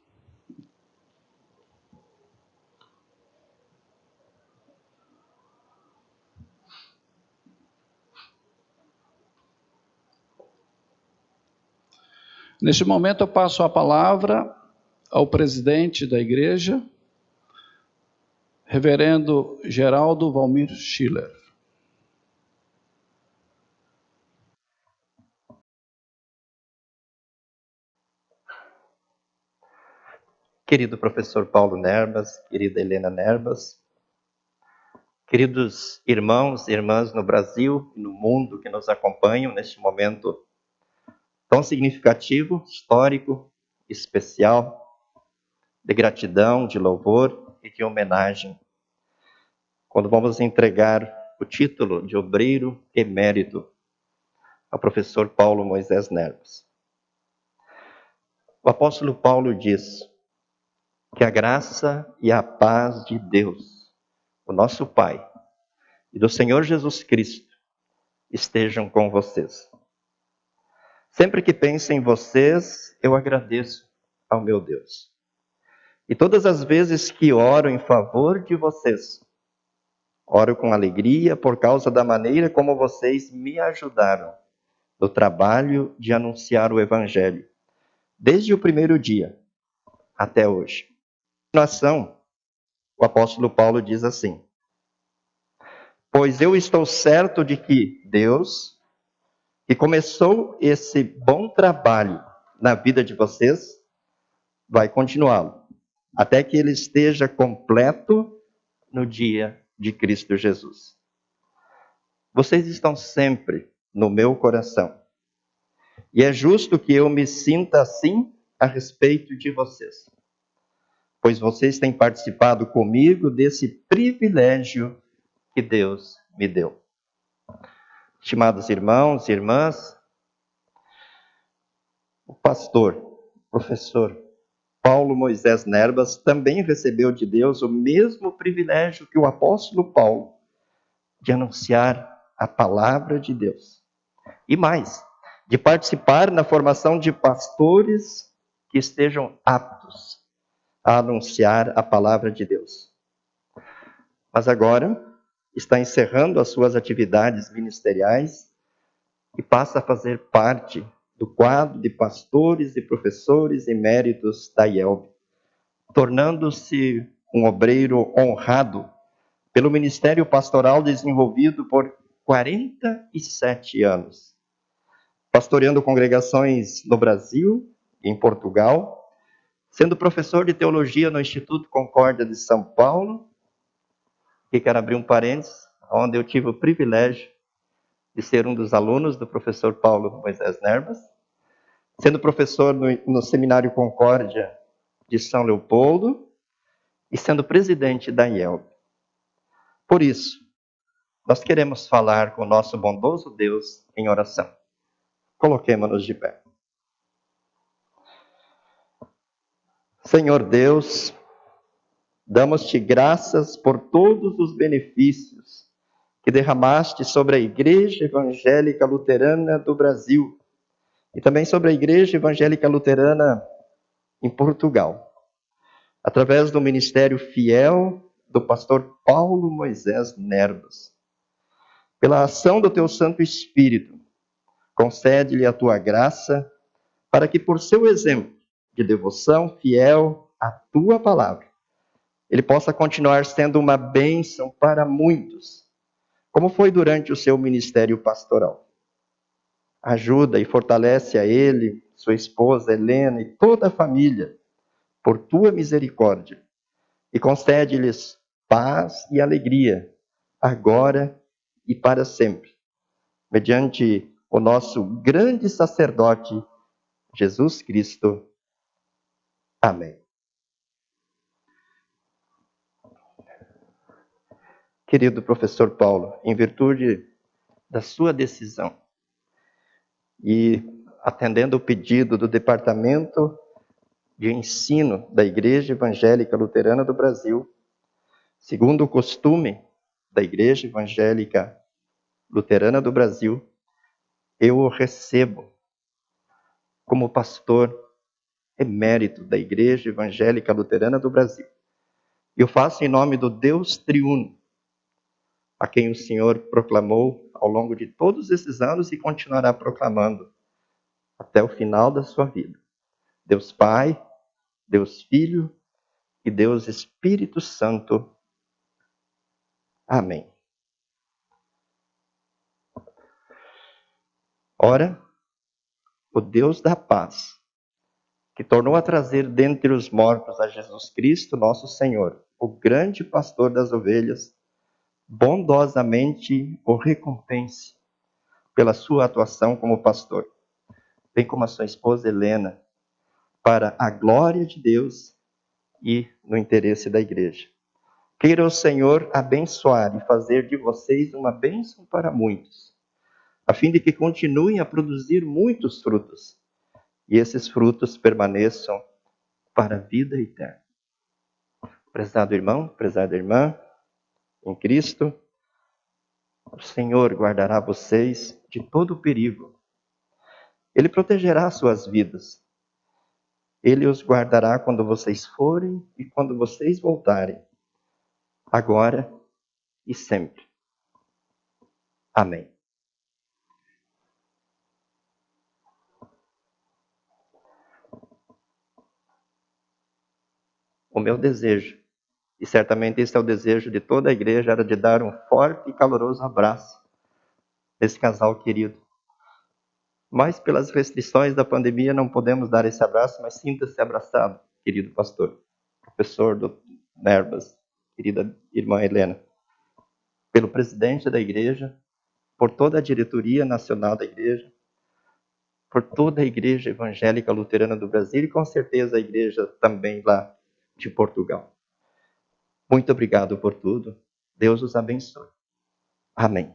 Neste momento eu passo a palavra ao presidente da igreja, reverendo Geraldo Valmir Schiller.
Querido professor Paulo Nerbas, querida Helena Nerbas, queridos irmãos e irmãs no Brasil e no mundo que nos acompanham neste momento tão significativo, histórico, especial, de gratidão, de louvor e de homenagem, quando vamos entregar o título de obreiro emérito ao professor Paulo Moisés Nerbas. O apóstolo Paulo diz que a graça e a paz de Deus, o nosso Pai, e do Senhor Jesus Cristo estejam com vocês. Sempre que penso em vocês, eu agradeço ao meu Deus. E todas as vezes que oro em favor de vocês, oro com alegria por causa da maneira como vocês me ajudaram no trabalho de anunciar o Evangelho, desde o primeiro dia até hoje. Na continuação, o apóstolo Paulo diz assim: pois eu estou certo de que Deus, que começou esse bom trabalho na vida de vocês, vai continuá-lo, até que ele esteja completo no dia de Cristo Jesus. Vocês estão sempre no meu coração. E é justo que eu me sinta assim a respeito de vocês, pois vocês têm participado comigo desse privilégio que Deus me deu. Estimados irmãos e irmãs, o pastor, professor Paulo Moisés Nerbas também recebeu de Deus o mesmo privilégio que o apóstolo Paulo, de anunciar a palavra de Deus. E mais, de participar na formação de pastores que estejam aptos a anunciar a palavra de Deus. Mas agora está encerrando as suas atividades ministeriais e passa a fazer parte do quadro de pastores e professores eméritos da IELB, tornando-se um obreiro honrado pelo ministério pastoral desenvolvido por 47 anos, pastoreando congregações no Brasil e em Portugal, sendo professor de teologia no Instituto Concórdia de São Paulo. E quero abrir um parênteses, onde eu tive o privilégio de ser um dos alunos do professor Paulo Moisés Nerbas, sendo professor no Seminário Concórdia de São Leopoldo e sendo presidente da IELB. Por isso, nós queremos falar com o nosso bondoso Deus em oração. Coloquemo-nos de pé. Senhor Deus, damos-te graças por todos os benefícios que derramaste sobre a Igreja Evangélica Luterana do Brasil e também sobre a Igreja Evangélica Luterana em Portugal, através do ministério fiel do pastor Paulo Moisés Nerbas. Pela ação do teu Santo Espírito, concede-lhe a tua graça para que, por seu exemplo de devoção fiel à tua palavra, ele possa continuar sendo uma bênção para muitos, como foi durante o seu ministério pastoral. Ajuda e fortalece a ele, sua esposa Helena e toda a família, por tua misericórdia, e concede-lhes paz e alegria, agora e para sempre, mediante o nosso grande sacerdote, Jesus Cristo. Amém. Querido professor Paulo, em virtude da sua decisão e atendendo o pedido do Departamento de Ensino da Igreja Evangélica Luterana do Brasil, segundo o costume da Igreja Evangélica Luterana do Brasil, eu o recebo como pastor emérito da Igreja Evangélica Luterana do Brasil. E eu faço em nome do Deus triuno, a quem o Senhor proclamou ao longo de todos esses anos e continuará proclamando até o final da sua vida. Deus Pai, Deus Filho e Deus Espírito Santo. Amém. Ora, o Deus da paz, que tornou a trazer dentre os mortos a Jesus Cristo, nosso Senhor, o grande pastor das ovelhas, bondosamente o recompense pela sua atuação como pastor, bem como a sua esposa Helena, para a glória de Deus e no interesse da igreja. Queira o Senhor abençoar e fazer de vocês uma bênção para muitos, a fim de que continuem a produzir muitos frutos, e esses frutos permaneçam para a vida eterna. Prezado irmão, prezada irmã, em Cristo, o Senhor guardará vocês de todo perigo. Ele protegerá suas vidas. Ele os guardará quando vocês forem e quando vocês voltarem, agora e sempre. Amém. O meu desejo, e certamente esse é o desejo de toda a igreja, era de dar um forte e caloroso abraço nesse casal querido. Mas pelas restrições da pandemia não podemos dar esse abraço, mas sinta-se abraçado, querido pastor, professor do Nerbas, querida irmã Helena, pelo presidente da igreja, por toda a diretoria nacional da igreja, por toda a igreja evangélica luterana do Brasil e com certeza a igreja também lá de Portugal. Muito obrigado por tudo. Deus os abençoe. Amém.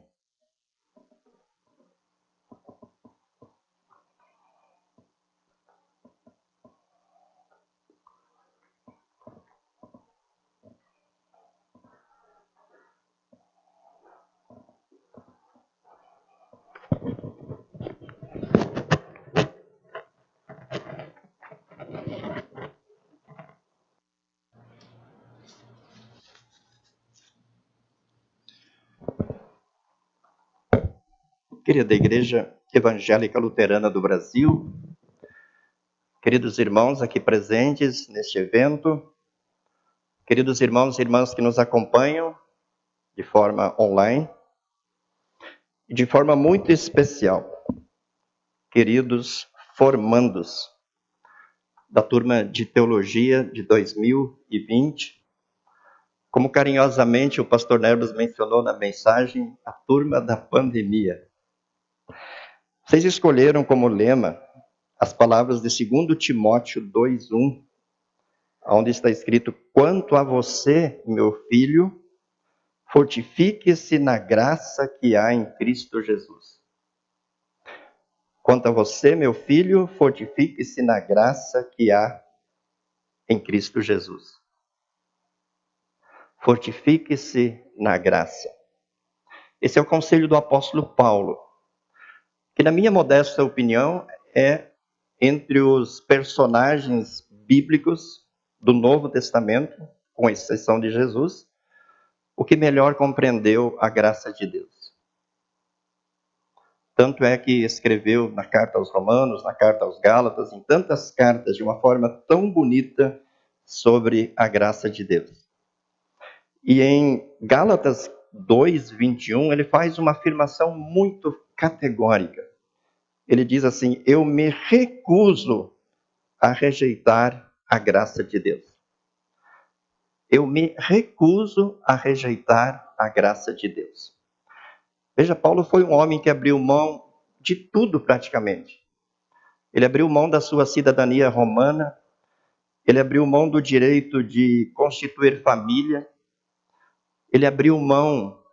Querida Igreja Evangélica Luterana do Brasil, queridos irmãos aqui presentes neste evento, queridos irmãos e irmãs que nos acompanham de forma online, e de forma muito especial, queridos formandos da turma de Teologia de 2020, como carinhosamente o pastor Nerbas mencionou na mensagem, a turma da pandemia. Vocês escolheram como lema as palavras de 2 Timóteo 2:1, onde está escrito: quanto a você, meu filho, fortifique-se na graça que há em Cristo Jesus. Quanto a você, meu filho, fortifique-se na graça que há em Cristo Jesus. Fortifique-se na graça. Esse é o conselho do apóstolo Paulo, que na minha modesta opinião é entre os personagens bíblicos do Novo Testamento, com exceção de Jesus, o que melhor compreendeu a graça de Deus. Tanto é que escreveu na carta aos Romanos, na carta aos Gálatas, em tantas cartas, de uma forma tão bonita, sobre a graça de Deus. E em Gálatas 2:21, ele faz uma afirmação muito categórica. Ele diz assim: eu me recuso a rejeitar a graça de Deus. Eu me recuso a rejeitar a graça de Deus. Veja, Paulo foi um homem que abriu mão de tudo praticamente. Ele abriu mão da sua cidadania romana, ele abriu mão do direito de constituir família, ele abriu mão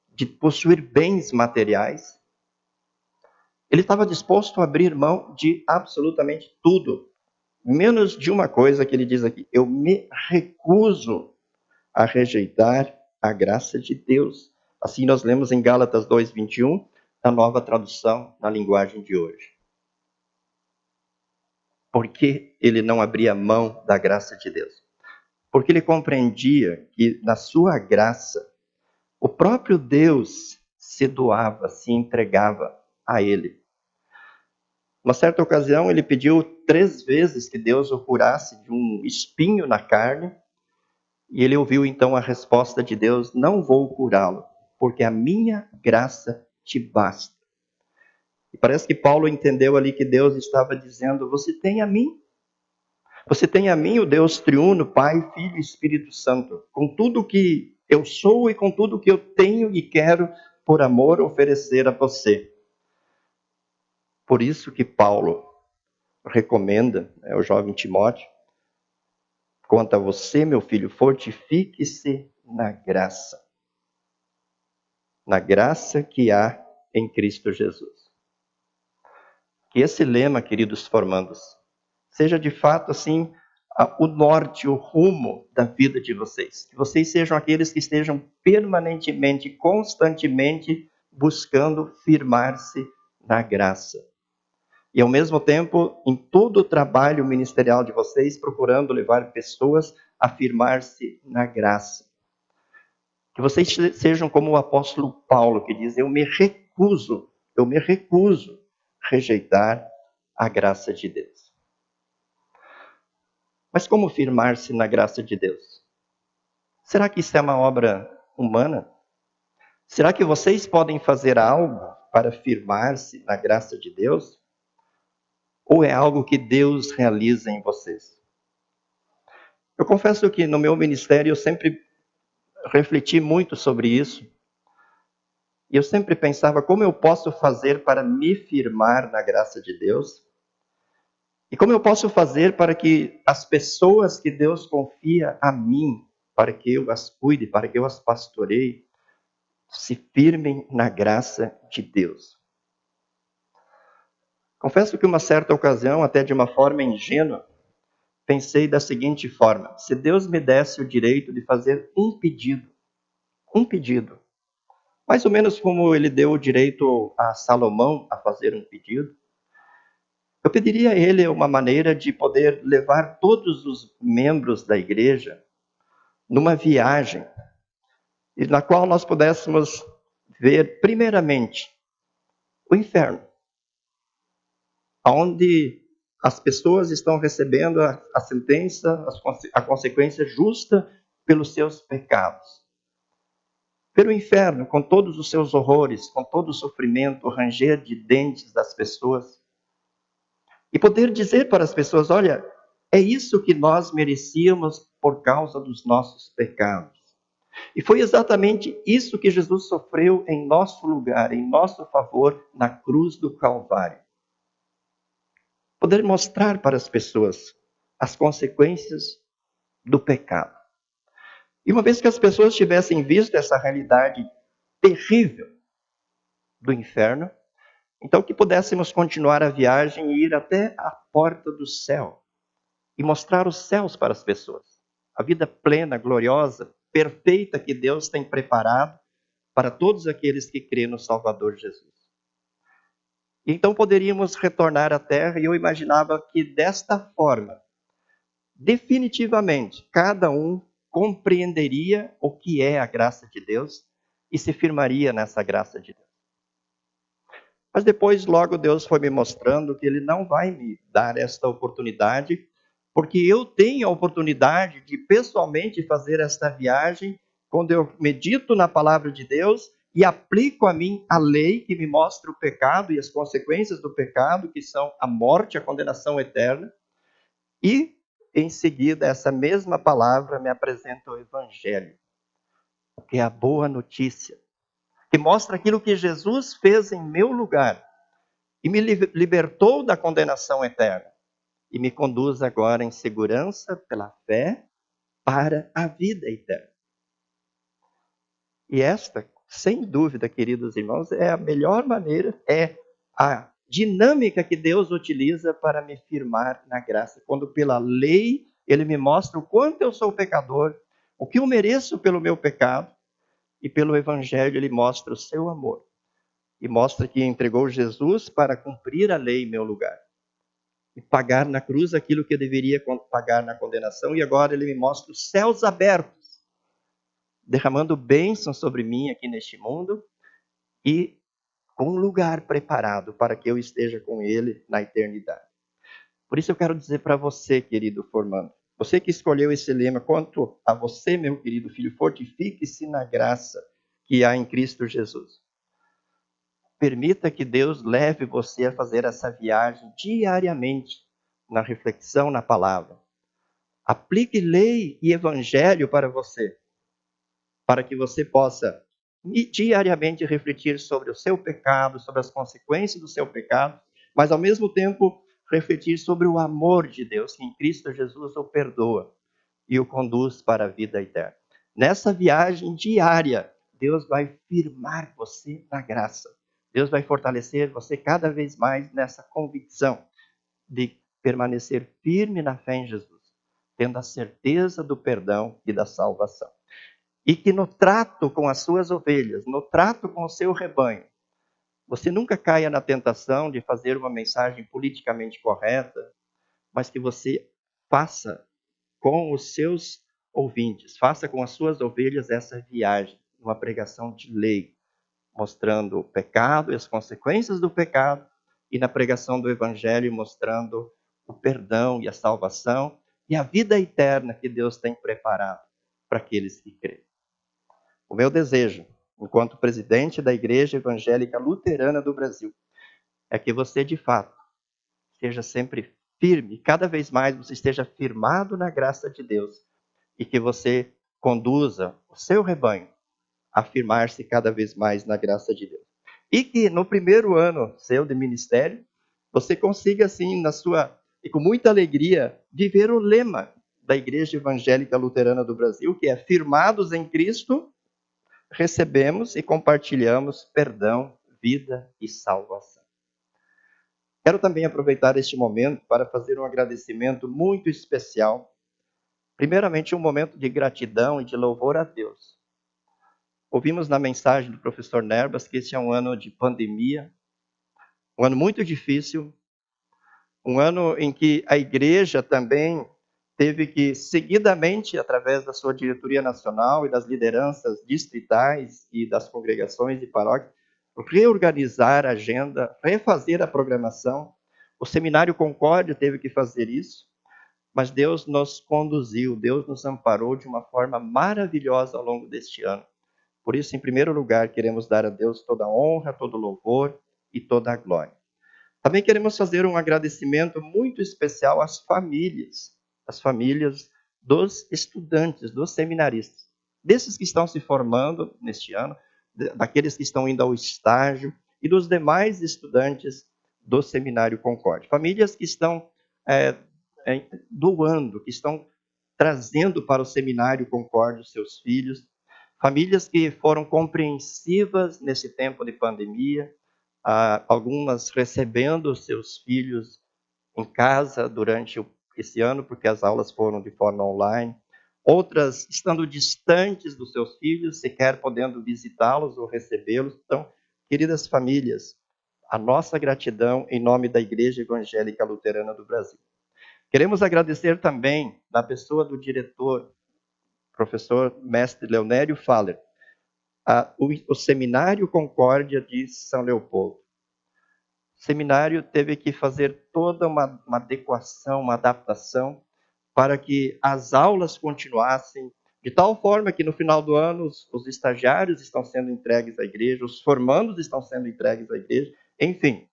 de possuir bens materiais. Ele estava disposto a abrir mão de absolutamente tudo, menos de uma coisa que ele diz aqui: eu me recuso a rejeitar a graça de Deus. Assim nós lemos em Gálatas 2:21, na nova tradução, na linguagem de hoje. Por que ele não abria mão da graça de Deus? Porque ele compreendia que na sua graça, o próprio Deus se doava, se entregava a ele. Uma certa ocasião, ele pediu 3 vezes que Deus o curasse de um espinho na carne, e ele ouviu então a resposta de Deus: não vou curá-lo, porque a minha graça te basta. E parece que Paulo entendeu ali que Deus estava dizendo: você tem a mim. Você tem a mim, o Deus triuno, Pai, Filho e Espírito Santo, com tudo que eu sou e com tudo que eu tenho e quero, por amor, oferecer a você. Por isso que Paulo recomenda ao jovem Timóteo: quanto a você, meu filho, fortifique-se na graça que há em Cristo Jesus. Que esse lema, queridos formandos, seja de fato assim o norte, o rumo da vida de vocês. Que vocês sejam aqueles que estejam permanentemente, constantemente buscando firmar-se na graça. E ao mesmo tempo, em todo o trabalho ministerial de vocês, procurando levar pessoas a firmar-se na graça. Que vocês sejam como o apóstolo Paulo, que diz: eu me recuso a rejeitar a graça de Deus. Mas como firmar-se na graça de Deus? Será que isso é uma obra humana? Será que vocês podem fazer algo para firmar-se na graça de Deus? Ou é algo que Deus realiza em vocês? Eu confesso que no meu ministério eu sempre refleti muito sobre isso. E eu sempre pensava: como eu posso fazer para me firmar na graça de Deus? E como eu posso fazer para que as pessoas que Deus confia a mim, para que eu as cuide, para que eu as pastoreie, se firmem na graça de Deus? Confesso que uma certa ocasião, até de uma forma ingênua, pensei da seguinte forma: se Deus me desse o direito de fazer um pedido, mais ou menos como ele deu o direito a Salomão a fazer um pedido, eu pediria a ele uma maneira de poder levar todos os membros da igreja numa viagem, na qual nós pudéssemos ver, primeiramente, o inferno, onde as pessoas estão recebendo a sentença, a consequência justa pelos seus pecados. Ver o inferno com todos os seus horrores, com todo o sofrimento, o ranger de dentes das pessoas. E poder dizer para as pessoas: olha, é isso que nós merecíamos por causa dos nossos pecados. E foi exatamente isso que Jesus sofreu em nosso lugar, em nosso favor, na cruz do Calvário. poder mostrar para as pessoas as consequências do pecado. E uma vez que as pessoas tivessem visto essa realidade terrível do inferno, então que pudéssemos continuar a viagem e ir até a porta do céu e mostrar os céus para as pessoas. A vida plena, gloriosa, perfeita que Deus tem preparado para todos aqueles que crêem no Salvador Jesus. Então poderíamos retornar à terra e eu imaginava que desta forma, definitivamente, cada um compreenderia o que é a graça de Deus e se firmaria nessa graça de Deus. Mas depois, logo, Deus foi me mostrando que Ele não vai me dar esta oportunidade, porque eu tenho a oportunidade de pessoalmente fazer esta viagem quando eu medito na palavra de Deus e aplico a mim a lei que me mostra o pecado e as consequências do pecado, que são a morte, a condenação eterna. E, em seguida, essa mesma palavra me apresenta o Evangelho, que é a boa notícia, que mostra aquilo que Jesus fez em meu lugar e me libertou da condenação eterna e me conduz agora em segurança pela fé para a vida eterna. E esta, sem dúvida, queridos irmãos, é a melhor maneira, é a dinâmica que Deus utiliza para me firmar na graça. Quando pela lei Ele me mostra o quanto eu sou pecador, o que eu mereço pelo meu pecado, e pelo Evangelho Ele mostra o seu amor. E mostra que entregou Jesus para cumprir a lei em meu lugar. E pagar na cruz aquilo que eu deveria pagar na condenação. E agora Ele me mostra os céus abertos, derramando bênçãos sobre mim aqui neste mundo e com um lugar preparado para que eu esteja com Ele na eternidade. Por isso eu quero dizer para você, querido formando, você que escolheu esse lema, quanto a você, meu querido filho, fortifique-se na graça que há em Cristo Jesus. Permita que Deus leve você a fazer essa viagem diariamente na reflexão na palavra. Aplique lei e evangelho para você, para que você possa diariamente refletir sobre o seu pecado, sobre as consequências do seu pecado, mas ao mesmo tempo refletir sobre o amor de Deus, que em Cristo Jesus o perdoa e o conduz para a vida eterna. Nessa viagem diária, Deus vai firmar você na graça. Deus vai fortalecer você cada vez mais nessa convicção de permanecer firme na fé em Jesus, tendo a certeza do perdão e da salvação. E que no trato com as suas ovelhas, no trato com o seu rebanho, você nunca caia na tentação de fazer uma mensagem politicamente correta, mas que você faça com os seus ouvintes, faça com as suas ovelhas essa viagem, uma pregação de lei, mostrando o pecado e as consequências do pecado, e na pregação do Evangelho mostrando o perdão e a salvação e a vida eterna que Deus tem preparado para aqueles que creem. O meu desejo, enquanto presidente da Igreja Evangélica Luterana do Brasil, é que você, de fato, esteja sempre firme, cada vez mais você esteja firmado na graça de Deus e que você conduza o seu rebanho a firmar-se cada vez mais na graça de Deus. E que no primeiro ano seu de ministério, você consiga, assim, e com muita alegria, viver o lema da Igreja Evangélica Luterana do Brasil, que é: firmados em Cristo, recebemos e compartilhamos perdão, vida e salvação. Quero também aproveitar este momento para fazer um agradecimento muito especial. Primeiramente, um momento de gratidão e de louvor a Deus. Ouvimos na mensagem do professor Nerbas que este é um ano de pandemia, um ano muito difícil, um ano em que a igreja também teve que, seguidamente, através da sua diretoria nacional e das lideranças distritais e das congregações e paróquias, reorganizar a agenda, refazer a programação. O Seminário Concórdia teve que fazer isso, mas Deus nos conduziu, Deus nos amparou de uma forma maravilhosa ao longo deste ano. Por isso, em primeiro lugar, queremos dar a Deus toda a honra, todo o louvor e toda a glória. Também queremos fazer um agradecimento muito especial às famílias dos estudantes, dos seminaristas, desses que estão se formando neste ano, daqueles que estão indo ao estágio e dos demais estudantes do Seminário Concórdia. Famílias que estão doando, que estão trazendo para o Seminário Concórdia os seus filhos. Famílias que foram compreensivas nesse tempo de pandemia, algumas recebendo os seus filhos em casa durante esse ano, porque as aulas foram de forma online. Outras estando distantes dos seus filhos, sequer podendo visitá-los ou recebê-los. Então, queridas famílias, a nossa gratidão em nome da Igreja Evangélica Luterana do Brasil. Queremos agradecer também, na pessoa do diretor, professor mestre Leonério Faller, o Seminário Concórdia de São Leopoldo. O seminário teve que fazer toda uma adequação, uma adaptação, para que as aulas continuassem, de tal forma que no final do ano os estagiários estão sendo entregues à igreja, os formandos estão sendo entregues à igreja, enfim,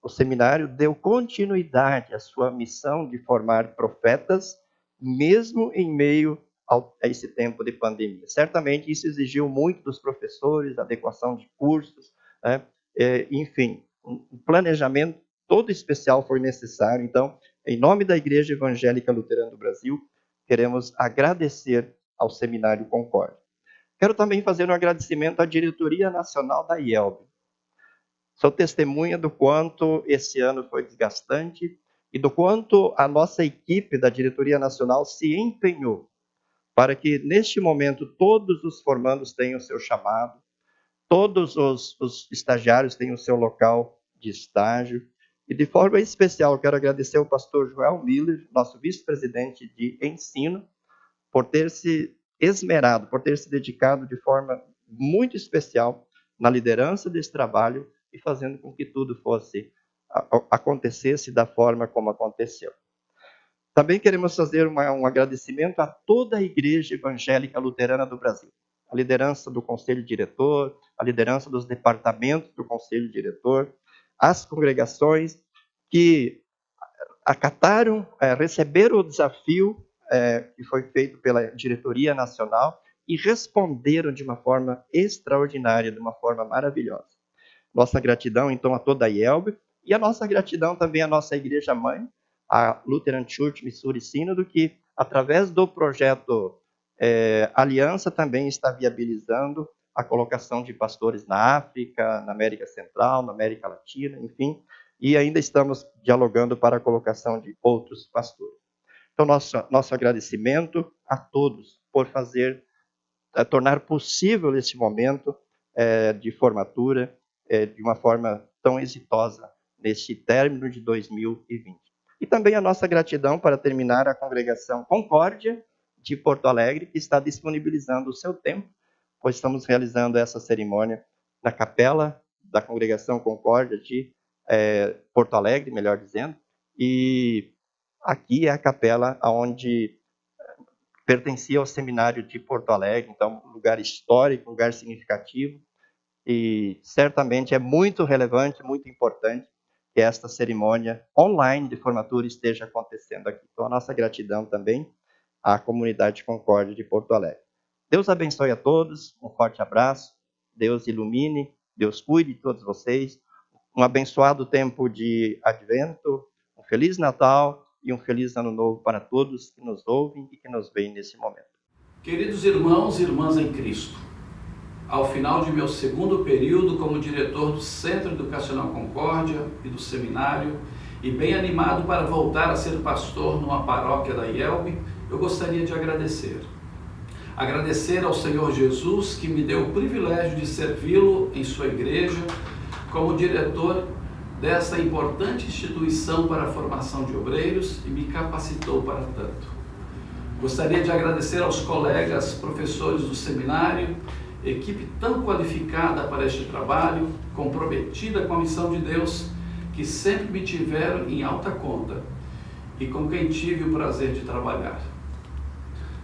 o seminário deu continuidade à sua missão de formar profetas, mesmo em meio a esse tempo de pandemia. Certamente isso exigiu muito dos professores, adequação de cursos, né? Enfim, um planejamento todo especial foi necessário. Então, em nome da Igreja Evangélica Luterana do Brasil, queremos agradecer ao Seminário Concórdia. Quero também fazer um agradecimento à Diretoria Nacional da IELB. Sou testemunha do quanto esse ano foi desgastante e do quanto a nossa equipe da Diretoria Nacional se empenhou para que, neste momento, todos os formandos tenham o seu chamado, todos os estagiários tenham o seu local de estágio. E, de forma especial, quero agradecer ao pastor Joel Miller, nosso vice-presidente de ensino, por ter se esmerado, por ter se dedicado de forma muito especial na liderança desse trabalho e fazendo com que tudo acontecesse da forma como aconteceu. Também queremos fazer um agradecimento a toda a Igreja Evangélica Luterana do Brasil, a liderança do Conselho Diretor, a liderança dos departamentos do Conselho Diretor, as congregações que acataram, receberam o desafio que foi feito pela Diretoria Nacional e responderam de uma forma extraordinária, de uma forma maravilhosa. Nossa gratidão, então, a toda a IELB e a nossa gratidão também à nossa igreja-mãe, a Lutheran Church Missouri Sínodo, que, através do projeto Aliança, também está viabilizando a colocação de pastores na África, na América Central, na América Latina, enfim, e ainda estamos dialogando para a colocação de outros pastores. Então, nosso agradecimento a todos por tornar possível esse momento de formatura de uma forma tão exitosa neste término de 2020. E também a nossa gratidão para terminar a congregação Concórdia de Porto Alegre, que está disponibilizando o seu tempo, pois estamos realizando essa cerimônia na capela da congregação Concórdia de Porto Alegre, melhor dizendo, e aqui é a capela onde pertencia ao seminário de Porto Alegre, então um lugar histórico, um lugar significativo, e certamente é muito relevante, muito importante que esta cerimônia online de formatura esteja acontecendo aqui. Então, a nossa gratidão também à comunidade Concórdia de Porto Alegre. Deus abençoe a todos, um forte abraço, Deus ilumine, Deus cuide de todos vocês, um abençoado tempo de Advento, um Feliz Natal e um Feliz Ano Novo para todos que nos ouvem e que nos veem nesse momento.
Queridos irmãos e irmãs em Cristo, ao final de meu segundo período como diretor do Centro Educacional Concórdia e do Seminário, e bem animado para voltar a ser pastor numa paróquia da IELB, eu gostaria de agradecer. Agradecer ao Senhor Jesus que me deu o privilégio de servi-lo em sua igreja como diretor dessa importante instituição para a formação de obreiros e me capacitou para tanto. Gostaria de agradecer aos colegas professores do seminário, equipe tão qualificada para este trabalho, comprometida com a missão de Deus, que sempre me tiveram em alta conta e com quem tive o prazer de trabalhar.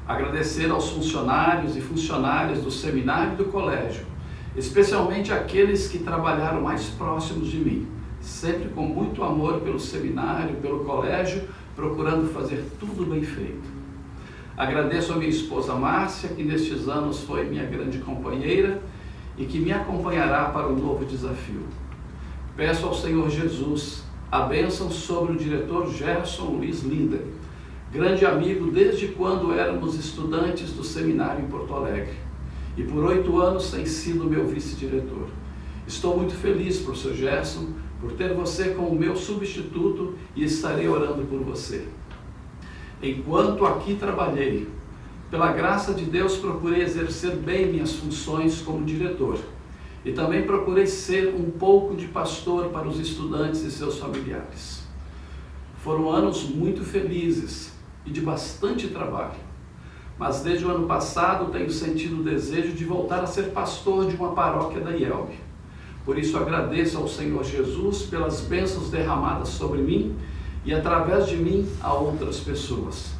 Agradecer aos funcionários e funcionárias do seminário e do colégio, especialmente aqueles que trabalharam mais próximos de mim, sempre com muito amor pelo seminário, pelo colégio, procurando fazer tudo bem feito. Agradeço a minha esposa Márcia, que nestes anos foi minha grande companheira e que me acompanhará para um novo desafio. Peço ao Senhor Jesus a bênção sobre o diretor Gerson Luiz Linden, grande amigo desde quando éramos estudantes do seminário em Porto Alegre, e por 8 anos tem sido meu vice-diretor. Estou muito feliz, professor Gerson, por ter você como meu substituto e estarei orando por você. Enquanto aqui trabalhei, pela graça de Deus procurei exercer bem minhas funções como diretor e também procurei ser um pouco de pastor para os estudantes e seus familiares. Foram anos muito felizes e de bastante trabalho, mas desde o ano passado tenho sentido o desejo de voltar a ser pastor de uma paróquia da IELB. Por isso agradeço ao Senhor Jesus pelas bênçãos derramadas sobre mim e através de mim a outras pessoas.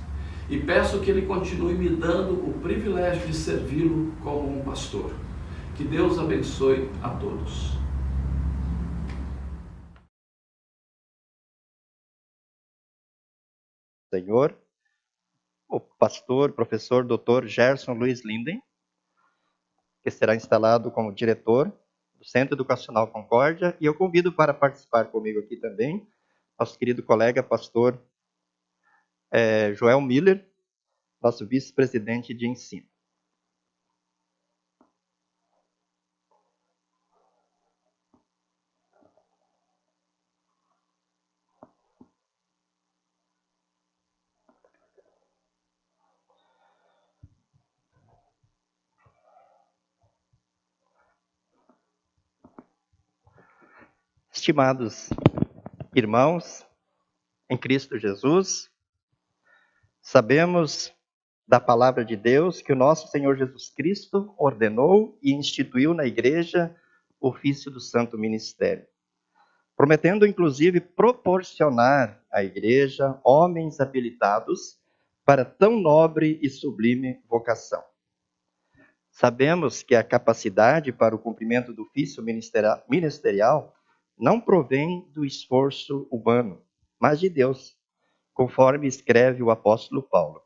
E peço que Ele continue me dando o privilégio de servi-lo como um pastor. Que Deus abençoe a todos.
Senhor, o pastor, professor, doutor Gerson Luiz Linden, que será instalado como diretor do Centro Educacional Concórdia, e eu convido para participar comigo aqui também nosso querido colega pastor Joel Miller, nosso vice-presidente de ensino. Estimados irmãos em Cristo Jesus, sabemos da palavra de Deus que o nosso Senhor Jesus Cristo ordenou e instituiu na igreja o ofício do santo ministério, prometendo inclusive proporcionar à igreja homens habilitados para tão nobre e sublime vocação. Sabemos que a capacidade para o cumprimento do ofício ministerial não provém do esforço humano, mas de Deus, conforme escreve o apóstolo Paulo.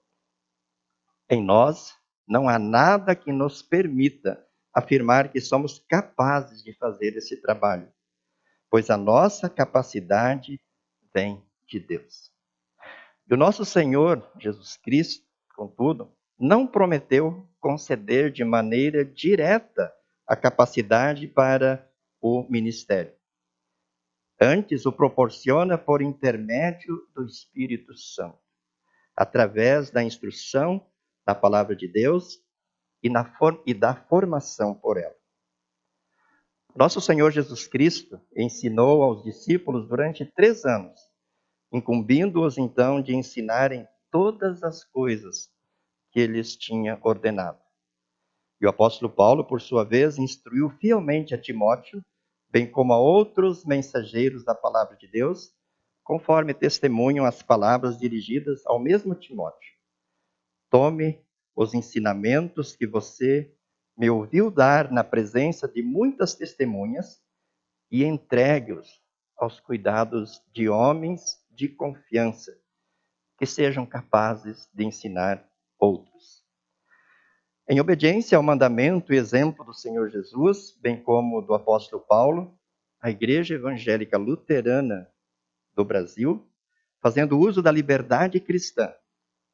Em nós não há nada que nos permita afirmar que somos capazes de fazer esse trabalho, pois a nossa capacidade vem de Deus. E o nosso Senhor Jesus Cristo, contudo, não prometeu conceder de maneira direta a capacidade para o ministério. Antes o proporciona por intermédio do Espírito Santo, através da instrução da palavra de Deus e da formação por ela. Nosso Senhor Jesus Cristo ensinou aos discípulos durante 3 anos, incumbindo-os então de ensinarem todas as coisas que lhes tinha ordenado. E o apóstolo Paulo, por sua vez, instruiu fielmente a Timóteo, bem como a outros mensageiros da palavra de Deus, conforme testemunham as palavras dirigidas ao mesmo Timóteo. Tome os ensinamentos que você me ouviu dar na presença de muitas testemunhas e entregue-os aos cuidados de homens de confiança, que sejam capazes de ensinar outros. Em obediência ao mandamento e exemplo do Senhor Jesus, bem como do apóstolo Paulo, a Igreja Evangélica Luterana do Brasil, fazendo uso da liberdade cristã,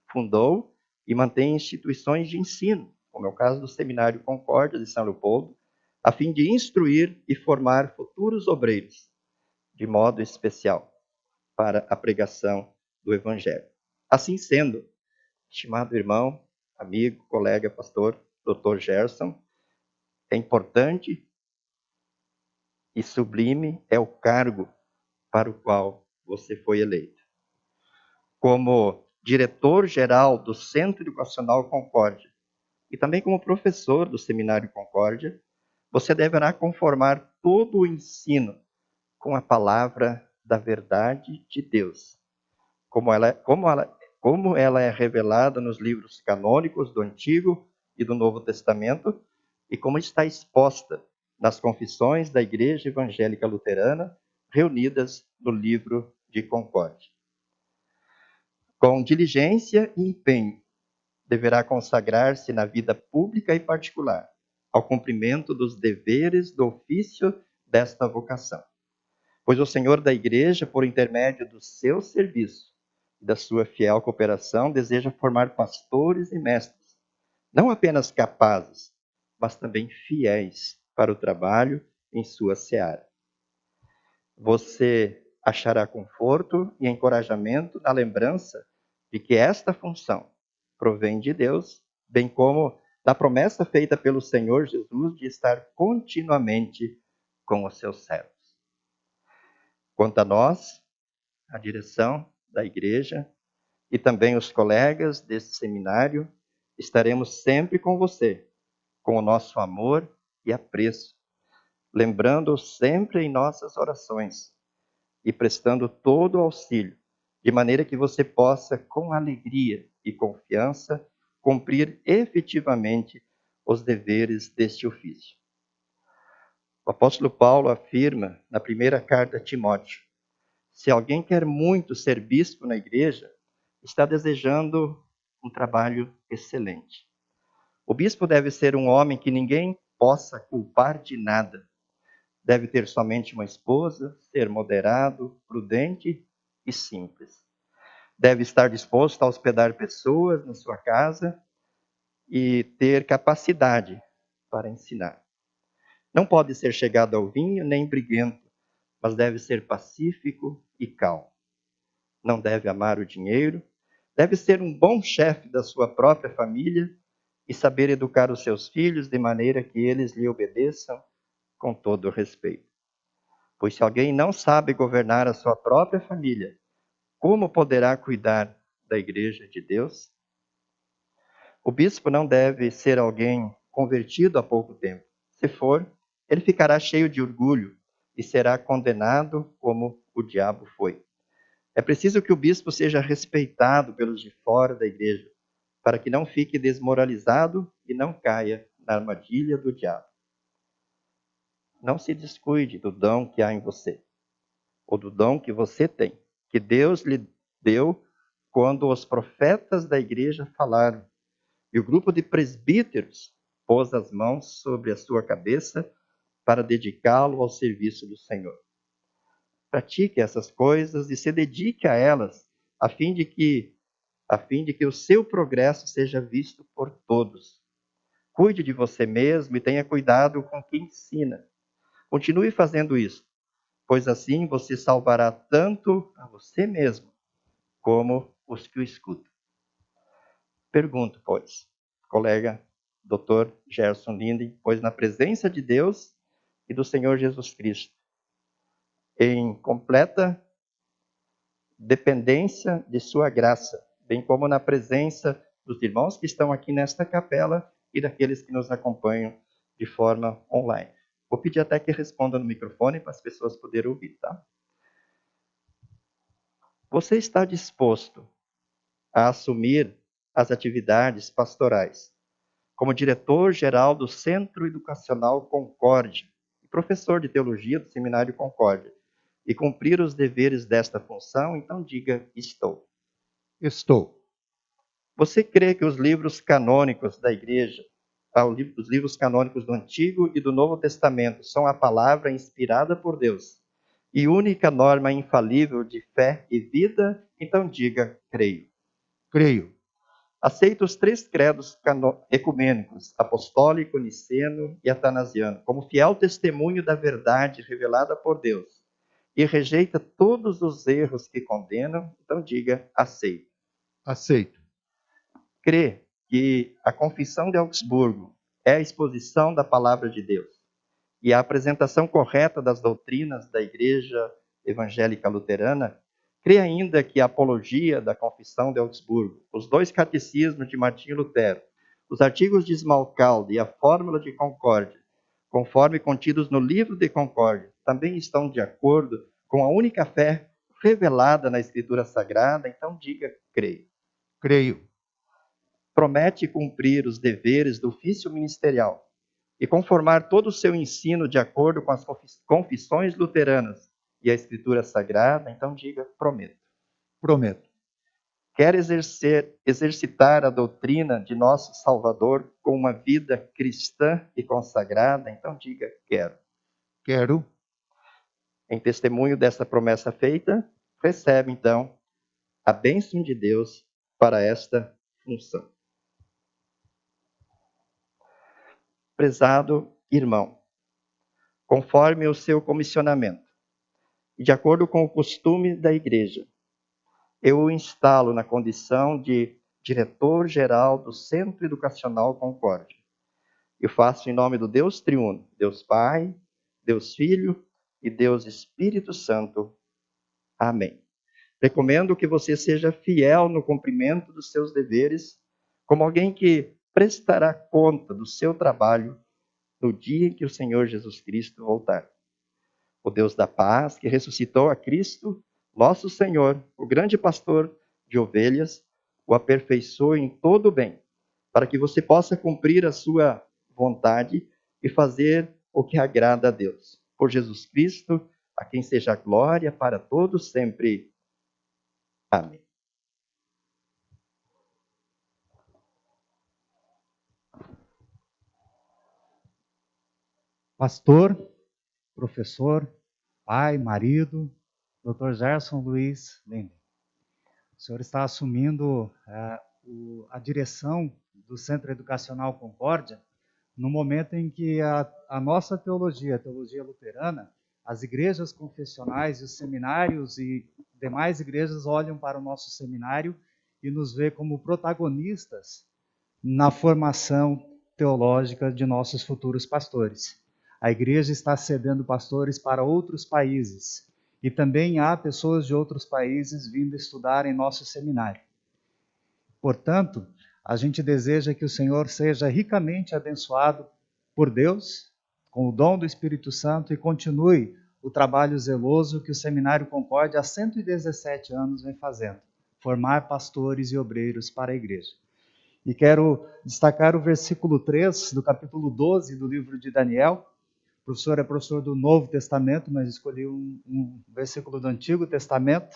fundou e mantém instituições de ensino, como é o caso do Seminário Concórdia de São Leopoldo, a fim de instruir e formar futuros obreiros, de modo especial, para a pregação do Evangelho. Assim sendo, estimado irmão, amigo, colega, pastor, Dr. Gerson, é importante e sublime é o cargo para o qual você foi eleito. Como diretor-geral do Centro Educacional Concórdia e também como professor do Seminário Concórdia, você deverá conformar todo o ensino com a palavra da verdade de Deus, como ela é revelada nos livros canônicos do Antigo e do Novo Testamento e como está exposta nas confissões da Igreja Evangélica Luterana reunidas no livro de Concórdia. Com diligência e empenho, deverá consagrar-se na vida pública e particular ao cumprimento dos deveres do ofício desta vocação, pois o Senhor da igreja, por intermédio do seu serviço e da sua fiel cooperação, deseja formar pastores e mestres, não apenas capazes, mas também fiéis para o trabalho em sua seara. Você achará conforto e encorajamento na lembrança de que esta função provém de Deus, bem como da promessa feita pelo Senhor Jesus de estar continuamente com os seus servos. Quanto a nós, a direção da igreja e também os colegas deste seminário, estaremos sempre com você, com o nosso amor e apreço, lembrando sempre em nossas orações e prestando todo o auxílio, de maneira que você possa, com alegria e confiança, cumprir efetivamente os deveres deste ofício. O apóstolo Paulo afirma na primeira carta a Timóteo: se alguém quer muito ser bispo na igreja, está desejando um trabalho excelente. O bispo deve ser um homem que ninguém possa culpar de nada. Deve ter somente uma esposa, ser moderado, prudente e simples. Deve estar disposto a hospedar pessoas na sua casa e ter capacidade para ensinar. Não pode ser chegado ao vinho nem briguento, mas deve ser pacífico e calmo. Não deve amar o dinheiro, deve ser um bom chefe da sua própria família e saber educar os seus filhos de maneira que eles lhe obedeçam com todo o respeito. Pois se alguém não sabe governar a sua própria família, como poderá cuidar da igreja de Deus? O bispo não deve ser alguém convertido há pouco tempo. Se for, ele ficará cheio de orgulho e será condenado como o diabo foi. É preciso que o bispo seja respeitado pelos de fora da igreja, para que não fique desmoralizado e não caia na armadilha do diabo. Não se descuide do dom que há em você, ou do dom que você tem, que Deus lhe deu quando os profetas da igreja falaram, e o grupo de presbíteros pôs as mãos sobre a sua cabeça para dedicá-lo ao serviço do Senhor. Pratique essas coisas e se dedique a elas, a fim de que o seu progresso seja visto por todos. Cuide de você mesmo e tenha cuidado com quem ensina. Continue fazendo isso, pois assim você salvará tanto a você mesmo, como os que o escutam. Pergunto, pois, colega Dr. Gerson Linden, pois na presença de Deus e do Senhor Jesus Cristo, em completa dependência de sua graça, bem como na presença dos irmãos que estão aqui nesta capela e daqueles que nos acompanham de forma online. Vou pedir até que responda no microfone para as pessoas poderem ouvir, tá? Você está disposto a assumir as atividades pastorais como diretor-geral do Centro Educacional Concórdia e professor de teologia do Seminário Concórdia e cumprir os deveres desta função? Então diga: estou.
Estou.
Você crê que os livros canônicos da igreja, os livros canônicos do Antigo e do Novo Testamento, são a palavra inspirada por Deus e única norma infalível de fé e vida? Então diga: creio.
Creio.
Aceita os 3 credos ecumênicos, apostólico, niceno e atanasiano, como fiel testemunho da verdade revelada por Deus, e rejeita todos os erros que condenam? Então diga: aceito.
Aceito.
Crê que a Confissão de Augsburgo é a exposição da palavra de Deus e a apresentação correta das doutrinas da Igreja Evangélica Luterana? Crê ainda que a apologia da Confissão de Augsburgo, os 2 catecismos de Martinho Lutero, os artigos de Smalcalde e a Fórmula de Concórdia, conforme contidos no Livro de Concórdia, também estão de acordo com a única fé revelada na Escritura Sagrada? Então diga: creio.
Creio.
Promete cumprir os deveres do ofício ministerial e conformar todo o seu ensino de acordo com as confissões luteranas e a Escritura Sagrada? Então diga: prometo.
Prometo.
Quer exercitar a doutrina de nosso Salvador com uma vida cristã e consagrada? Então diga: quero.
Quero.
Em testemunho desta promessa feita, recebe então a bênção de Deus para esta função. Prezado irmão, conforme o seu comissionamento e de acordo com o costume da igreja, eu o instalo na condição de diretor-geral do Centro Educacional Concórdia. Eu faço em nome do Deus triuno, Deus Pai, Deus Filho e Deus Espírito Santo. Amém. Recomendo que você seja fiel no cumprimento dos seus deveres, como alguém que prestará conta do seu trabalho no dia em que o Senhor Jesus Cristo voltar. O Deus da paz, que ressuscitou a Cristo, nosso Senhor, o grande pastor de ovelhas, o aperfeiçoe em todo o bem, para que você possa cumprir a sua vontade e fazer o que agrada a Deus. Por Jesus Cristo, a quem seja a glória para todos sempre. Amém.
Pastor, professor, pai, marido, Dr. Gerson Luiz Linden. O senhor está assumindo a direção do Centro Educacional Concórdia no momento em que a nossa teologia, a teologia luterana, as igrejas confessionais e os seminários e demais igrejas olham para o nosso seminário e nos vê como protagonistas na formação teológica de nossos futuros pastores. A igreja está cedendo pastores para outros países e também há pessoas de outros países vindo estudar em nosso seminário. Portanto, a gente deseja que o Senhor seja ricamente abençoado por Deus, com o dom do Espírito Santo, e continue o trabalho zeloso que o Seminário Concórdia há 117 anos vem fazendo, formar pastores e obreiros para a igreja. E quero destacar o versículo 3 do capítulo 12 do livro de Daniel. O professor é professor do Novo Testamento, mas escolhi um versículo do Antigo Testamento,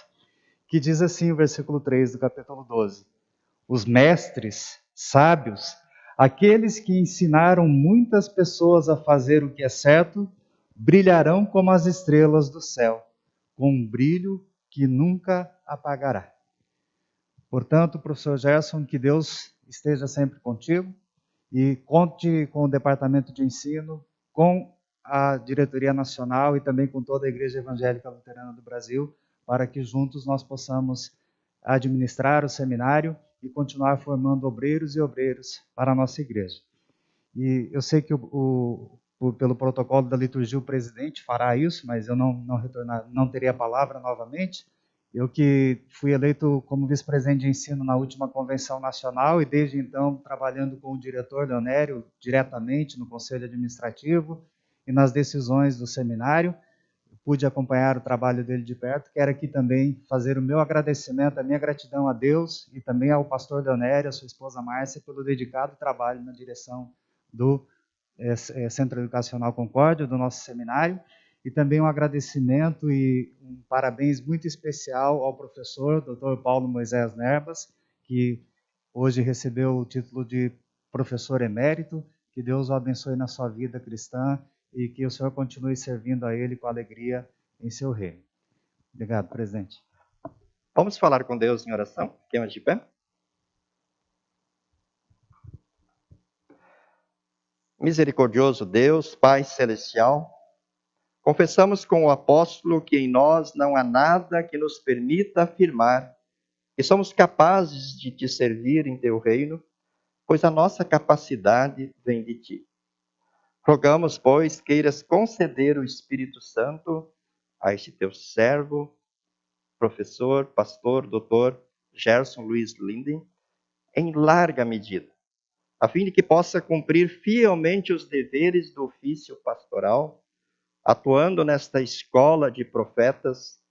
que diz assim, o versículo 3 do capítulo 12. Os mestres, sábios, aqueles que ensinaram muitas pessoas a fazer o que é certo, brilharão como as estrelas do céu, com um brilho que nunca apagará. Portanto, professor Gerson, que Deus esteja sempre contigo e conte com o Departamento de Ensino, com a Diretoria Nacional e também com toda a Igreja Evangélica Luterana do Brasil, para que juntos nós possamos administrar o seminário e continuar formando obreiros e obreiras para a nossa igreja. E eu sei que pelo protocolo da liturgia o presidente fará isso, mas eu não teria a palavra novamente. Eu que fui eleito como vice-presidente de ensino na última convenção nacional e desde então trabalhando com o diretor Leonério diretamente no conselho administrativo e nas decisões do seminário, pude acompanhar o trabalho dele de perto. Quero aqui também fazer o meu agradecimento, a minha gratidão a Deus e também ao pastor Leonério, a sua esposa Márcia, pelo dedicado trabalho na direção do Centro Educacional Concórdia, do nosso seminário, e também um agradecimento e um parabéns muito especial ao professor Dr. Paulo Moisés Nerbas, que hoje recebeu o título de professor emérito. Que Deus o abençoe na sua vida cristã e que o Senhor continue servindo a Ele com alegria em seu reino. Obrigado, presidente.
Vamos falar com Deus em oração? Fiquemos de pé. Misericordioso Deus, Pai Celestial, confessamos com o apóstolo que em nós não há nada que nos permita afirmar que somos capazes de te servir em teu reino, pois a nossa capacidade vem de ti. Rogamos, pois, queiras conceder o Espírito Santo a este teu servo, professor, pastor, doutor Gerson Luiz Linden, em larga medida, a fim de que possa cumprir fielmente os deveres do ofício pastoral, atuando nesta escola de profetas,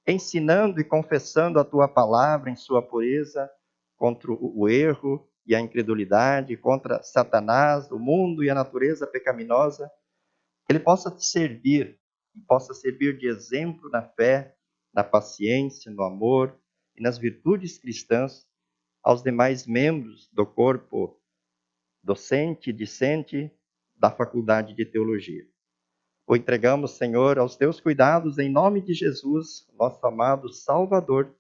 ensinando e confessando a tua palavra em sua pureza contra o erro e a incredulidade, contra Satanás, o mundo e a natureza pecaminosa, que ele possa te servir e possa servir de exemplo na fé, na paciência, no amor e nas virtudes cristãs aos demais membros do corpo docente e discente da Faculdade de Teologia. O entregamos, Senhor, aos teus cuidados, em nome de Jesus, nosso amado Salvador,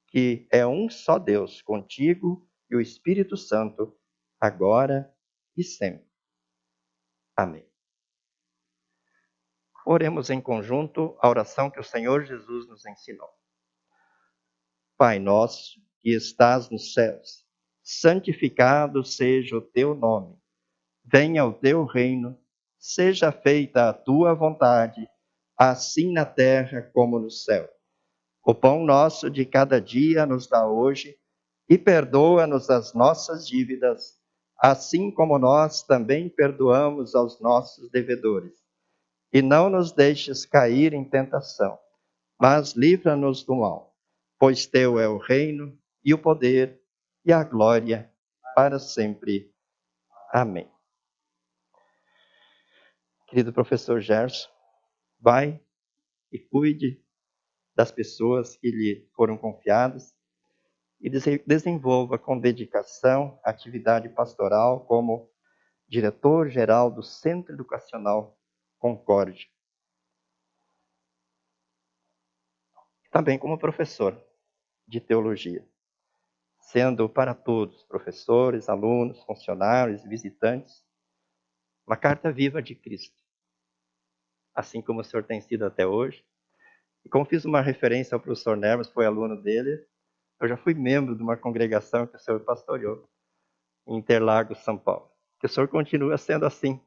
que é um só Deus, contigo e o Espírito Santo, agora e sempre. Amém. Oremos em conjunto a oração que o Senhor Jesus nos ensinou. Pai nosso, que estás nos céus, santificado seja o teu nome. Venha o teu reino, seja feita a tua vontade, assim na terra como no céu. O pão nosso de cada dia nos dá hoje, e perdoa-nos as nossas dívidas, assim como nós também perdoamos aos nossos devedores. E não nos deixes cair em tentação, mas livra-nos do mal, pois teu é o reino, e o poder, e a glória, para sempre. Amém. Querido professor Gerson, vai e cuide das pessoas que lhe foram confiadas e desenvolva com dedicação a atividade pastoral como diretor-geral do Centro Educacional Concórdia. Também como professor de teologia, sendo para todos, professores, alunos, funcionários, visitantes, uma carta viva de Cristo, assim como o senhor tem sido até hoje. E como fiz uma referência ao professor Nermos, foi aluno dele, eu já fui membro de uma congregação que o senhor pastoreou em Interlagos, São Paulo. Que o senhor continue sendo assim,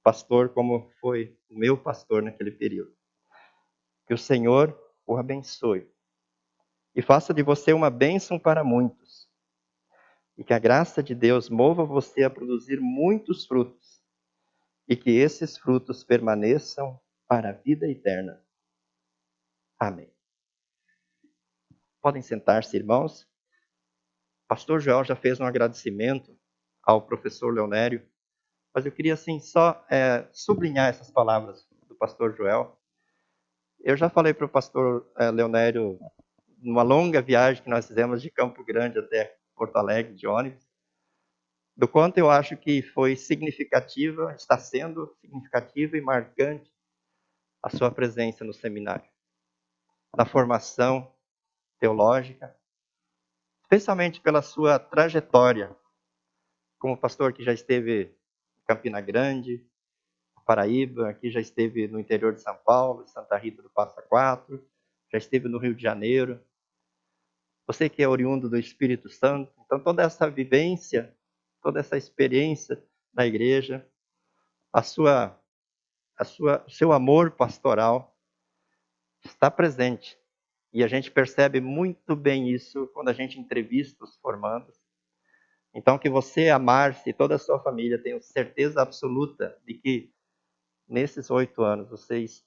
pastor como foi o meu pastor naquele período. Que o Senhor o abençoe e faça de você uma bênção para muitos. E que a graça de Deus mova você a produzir muitos frutos e que esses frutos permaneçam para a vida eterna. Amém. Podem sentar-se, irmãos. Pastor Joel já fez um agradecimento ao professor Leonério, mas eu queria assim só sublinhar essas palavras do pastor Joel. Eu já falei para o pastor Leonério, numa longa viagem que nós fizemos de Campo Grande até Porto Alegre, de ônibus, do quanto eu acho que foi significativa, está sendo significativa e marcante a sua presença no seminário, na formação teológica, especialmente pela sua trajetória como pastor que já esteve em Campina Grande, Paraíba, que já esteve no interior de São Paulo, Santa Rita do Passa Quatro, já esteve no Rio de Janeiro. Você que é oriundo do Espírito Santo, então toda essa vivência, toda essa experiência na igreja, o seu amor pastoral está presente. E a gente percebe muito bem isso quando a gente entrevista os formandos. Então, que você, a Márcia e toda a sua família tenham certeza absoluta de que, nesses 8 anos, vocês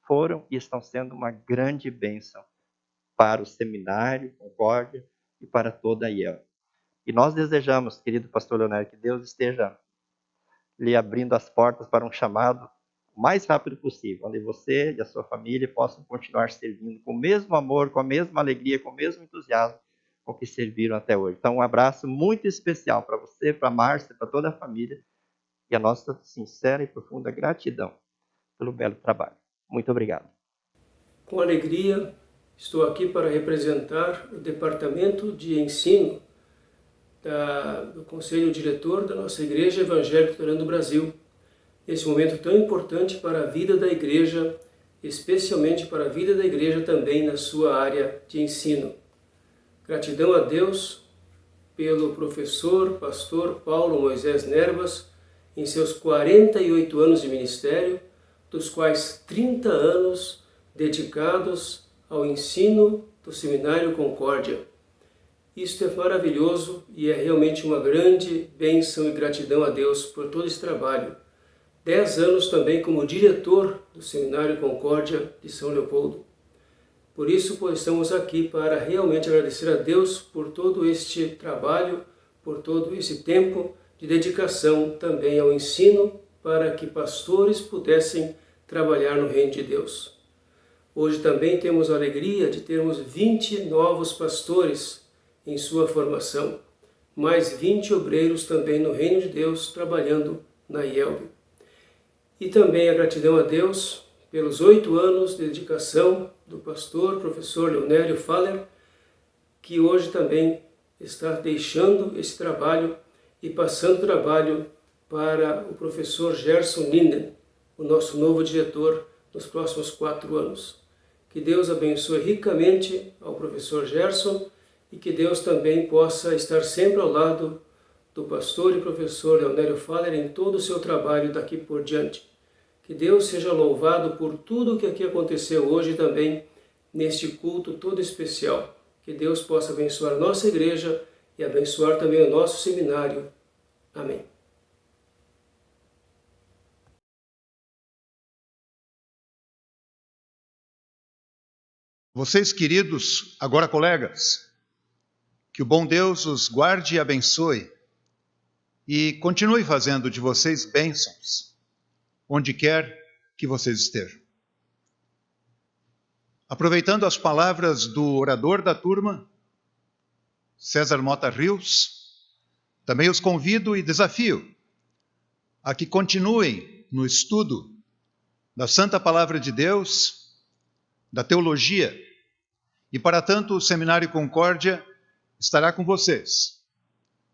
foram e estão sendo uma grande bênção para o seminário, Concórdia, e para toda a IEL. E nós desejamos, querido pastor Leonério, que Deus esteja lhe abrindo as portas para um chamado o mais rápido possível, onde você e a sua família possam continuar servindo com o mesmo amor, com a mesma alegria, com o mesmo entusiasmo com que serviram até hoje. Então, um abraço muito especial para você, para a Márcia, para toda a família, e a nossa sincera e profunda gratidão pelo belo trabalho. Muito obrigado.
Com alegria, estou aqui para representar o Departamento de Ensino do Conselho Diretor da nossa Igreja Evangélica Luterana do Brasil, nesse momento tão importante para a vida da Igreja, especialmente para a vida da Igreja também na sua área de ensino. Gratidão a Deus pelo professor, pastor Paulo Moisés Nervas, em seus 48 anos de ministério, dos quais 30 anos dedicados ao ensino do Seminário Concórdia. Isto é maravilhoso e é realmente uma grande bênção e gratidão a Deus por todo esse trabalho. 10 anos também como diretor do Seminário Concórdia de São Leopoldo. Por isso, pois, estamos aqui para realmente agradecer a Deus por todo este trabalho, por todo esse tempo de dedicação também ao ensino, para que pastores pudessem trabalhar no reino de Deus. Hoje também temos a alegria de termos 20 novos pastores em sua formação, mais 20 obreiros também no reino de Deus trabalhando na IELB. E também a gratidão a Deus pelos 8 anos de dedicação do pastor, professor Leonério Faller, que hoje também está deixando esse trabalho e passando o trabalho para o professor Gerson Linden, o nosso novo diretor, nos próximos 4 anos. Que Deus abençoe ricamente ao professor Gerson e que Deus também possa estar sempre ao lado do pastor e professor Leonério Faller em todo o seu trabalho daqui por diante. Que Deus seja louvado por tudo o que aqui aconteceu hoje também, neste culto todo especial. Que Deus possa abençoar a nossa igreja e abençoar também o nosso seminário. Amém.
Vocês, queridos, agora colegas, que o bom Deus os guarde e abençoe e continue fazendo de vocês bênçãos, onde quer que vocês estejam. Aproveitando as palavras do orador da turma, César Mota Rios, também os convido e desafio a que continuem no estudo da Santa Palavra de Deus, da teologia, e para tanto o Seminário Concórdia estará com vocês,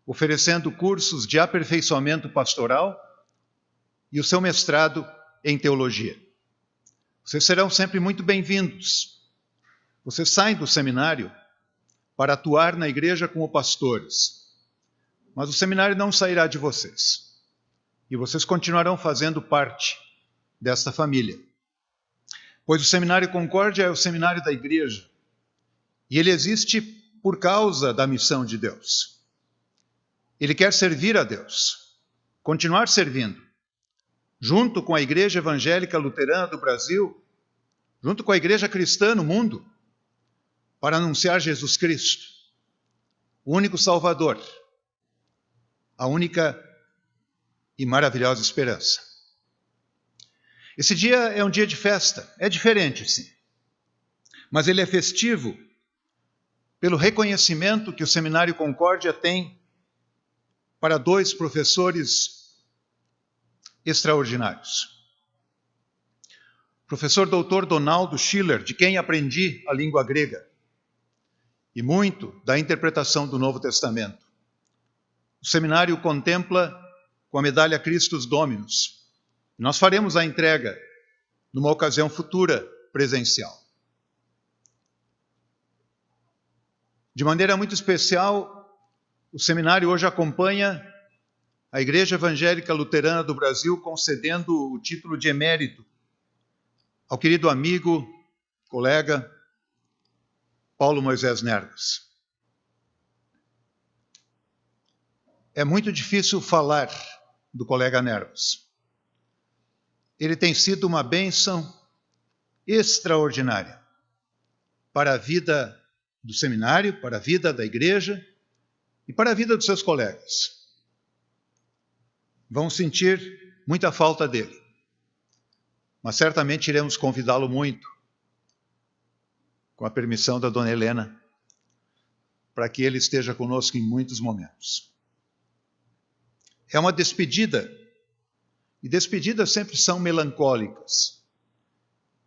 oferecendo cursos de aperfeiçoamento pastoral e o seu mestrado em teologia. Vocês serão sempre muito bem-vindos. Vocês saem do seminário para atuar na igreja como pastores, mas o seminário não sairá de vocês, e vocês continuarão fazendo parte desta família. Pois o Seminário Concórdia é o seminário da igreja, e ele existe por causa da missão de Deus. Ele quer servir a Deus, continuar servindo, junto com a Igreja Evangélica Luterana do Brasil, junto com a Igreja Cristã no mundo, para anunciar Jesus Cristo, o único Salvador, a única e maravilhosa esperança. Esse dia é um dia de festa, é diferente sim, mas ele é festivo pelo reconhecimento que o Seminário Concórdia tem para 2 professores extraordinários. Professor Dr. Donaldo Schiller, de quem aprendi a língua grega e muito da interpretação do Novo Testamento. O seminário contempla com a medalha Christus Dominus. Nós faremos a entrega numa ocasião futura presencial. De maneira muito especial, o seminário hoje acompanha a Igreja Evangélica Luterana do Brasil concedendo o título de emérito ao querido amigo, colega, Paulo Moisés Nervas. É muito difícil falar do colega Nervas. Ele tem sido uma bênção extraordinária para a vida do seminário, para a vida da igreja e para a vida dos seus colegas. Vão sentir muita falta dele, mas certamente iremos convidá-lo muito, com a permissão da dona Helena, para que ele esteja conosco em muitos momentos. É uma despedida, e despedidas sempre são melancólicas,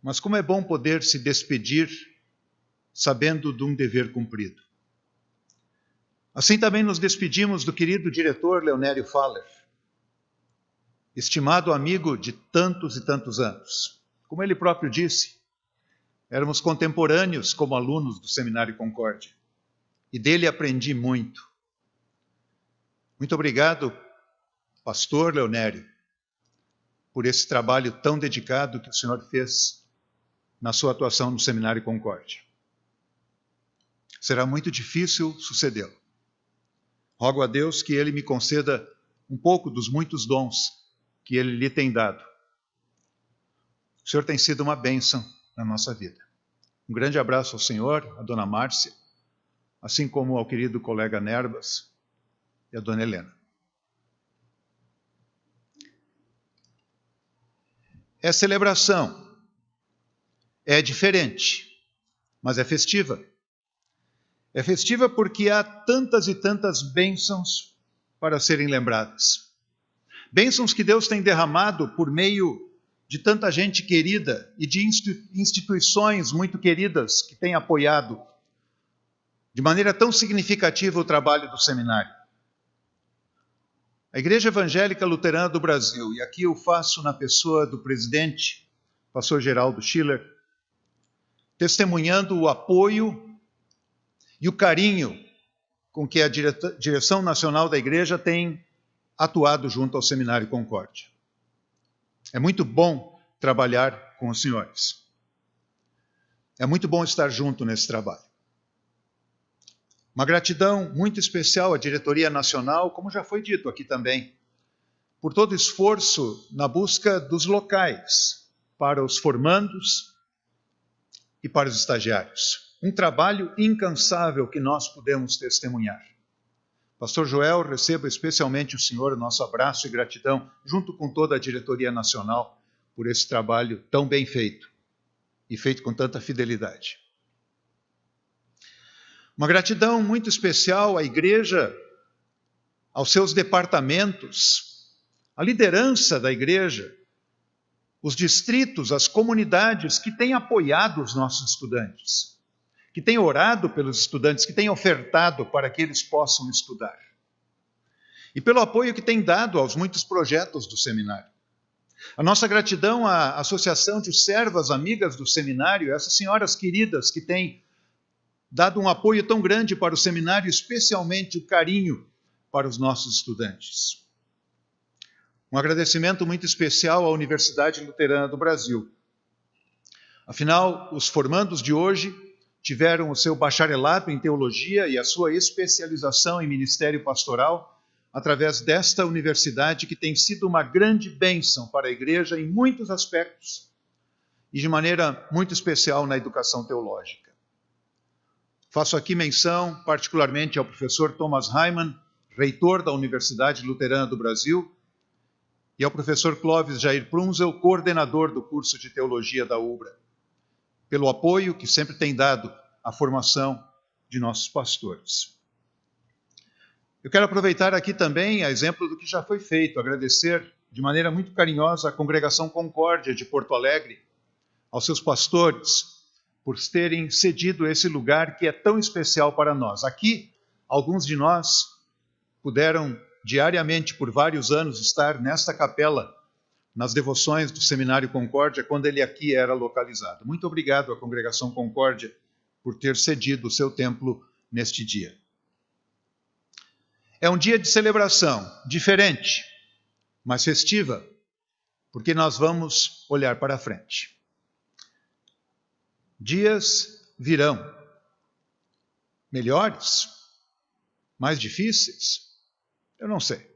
mas como é bom poder se despedir sabendo de um dever cumprido. Assim também nos despedimos do querido diretor Leonério Faller, estimado amigo de tantos e tantos anos. Como ele próprio disse, éramos contemporâneos como alunos do Seminário Concórdia, e dele aprendi muito. Muito obrigado, pastor Leonério, por esse trabalho tão dedicado que o senhor fez na sua atuação no Seminário Concórdia. Será muito difícil sucedê-lo. Rogo a Deus que ele me conceda um pouco dos muitos dons que ele lhe tem dado. O senhor tem sido uma bênção na nossa vida. Um grande abraço ao senhor, à dona Márcia, assim como ao querido colega Nervas e à dona Helena. É celebração, é diferente, mas é festiva. É festiva porque há tantas e tantas bênçãos para serem lembradas. Bênçãos que Deus tem derramado por meio de tanta gente querida e de instituições muito queridas que têm apoiado de maneira tão significativa o trabalho do seminário. A Igreja Evangélica Luterana do Brasil, e aqui eu faço na pessoa do presidente, pastor Geraldo Schiller, testemunhando o apoio e o carinho com que a direção nacional da Igreja tem atuado junto ao Seminário Concórdia. É muito bom trabalhar com os senhores. É muito bom estar junto nesse trabalho. Uma gratidão muito especial à diretoria nacional, como já foi dito aqui também, por todo o esforço na busca dos locais para os formandos e para os estagiários. Um trabalho incansável que nós podemos testemunhar. Pastor Joel, receba especialmente o senhor, o nosso abraço e gratidão, junto com toda a diretoria nacional, por esse trabalho tão bem feito e feito com tanta fidelidade. Uma gratidão muito especial à igreja, aos seus departamentos, à liderança da igreja, os distritos, as comunidades que têm apoiado os nossos estudantes, que têm orado pelos estudantes, que têm ofertado para que eles possam estudar. E pelo apoio que têm dado aos muitos projetos do seminário. A nossa gratidão à Associação de Servas Amigas do Seminário, essas senhoras queridas que têm dado um apoio tão grande para o seminário, especialmente o carinho para os nossos estudantes. Um agradecimento muito especial à Universidade Luterana do Brasil. Afinal, os formandos de hoje tiveram o seu bacharelado em teologia e a sua especialização em ministério pastoral através desta universidade que tem sido uma grande bênção para a igreja em muitos aspectos e de maneira muito especial na educação teológica. Faço aqui menção particularmente ao professor Thomas Hyman, reitor da Universidade Luterana do Brasil, e ao professor Clóvis Jair Prunzel, coordenador do curso de teologia da UBRA, pelo apoio que sempre tem dado à formação de nossos pastores. Eu quero aproveitar aqui também, a exemplo do que já foi feito, agradecer de maneira muito carinhosa à Congregação Concórdia de Porto Alegre, aos seus pastores, por terem cedido esse lugar que é tão especial para nós. Aqui, alguns de nós puderam diariamente, por vários anos, estar nesta capela, nas devoções do Seminário Concórdia, quando ele aqui era localizado. Muito obrigado à Congregação Concórdia por ter cedido o seu templo neste dia. É um dia de celebração, diferente, mas festiva, porque nós vamos olhar para frente. Dias virão, melhores, mais difíceis, eu não sei.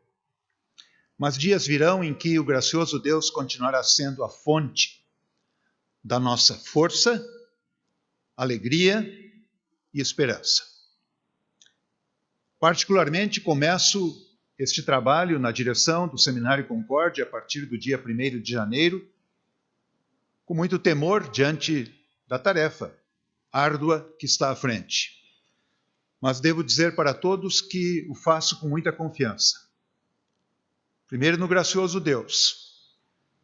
Mas dias virão em que o gracioso Deus continuará sendo a fonte da nossa força, alegria e esperança. Particularmente, começo este trabalho na direção do Seminário Concórdia a partir do dia 1º de janeiro, com muito temor diante da tarefa árdua que está à frente. Mas devo dizer para todos que o faço com muita confiança. Primeiro no gracioso Deus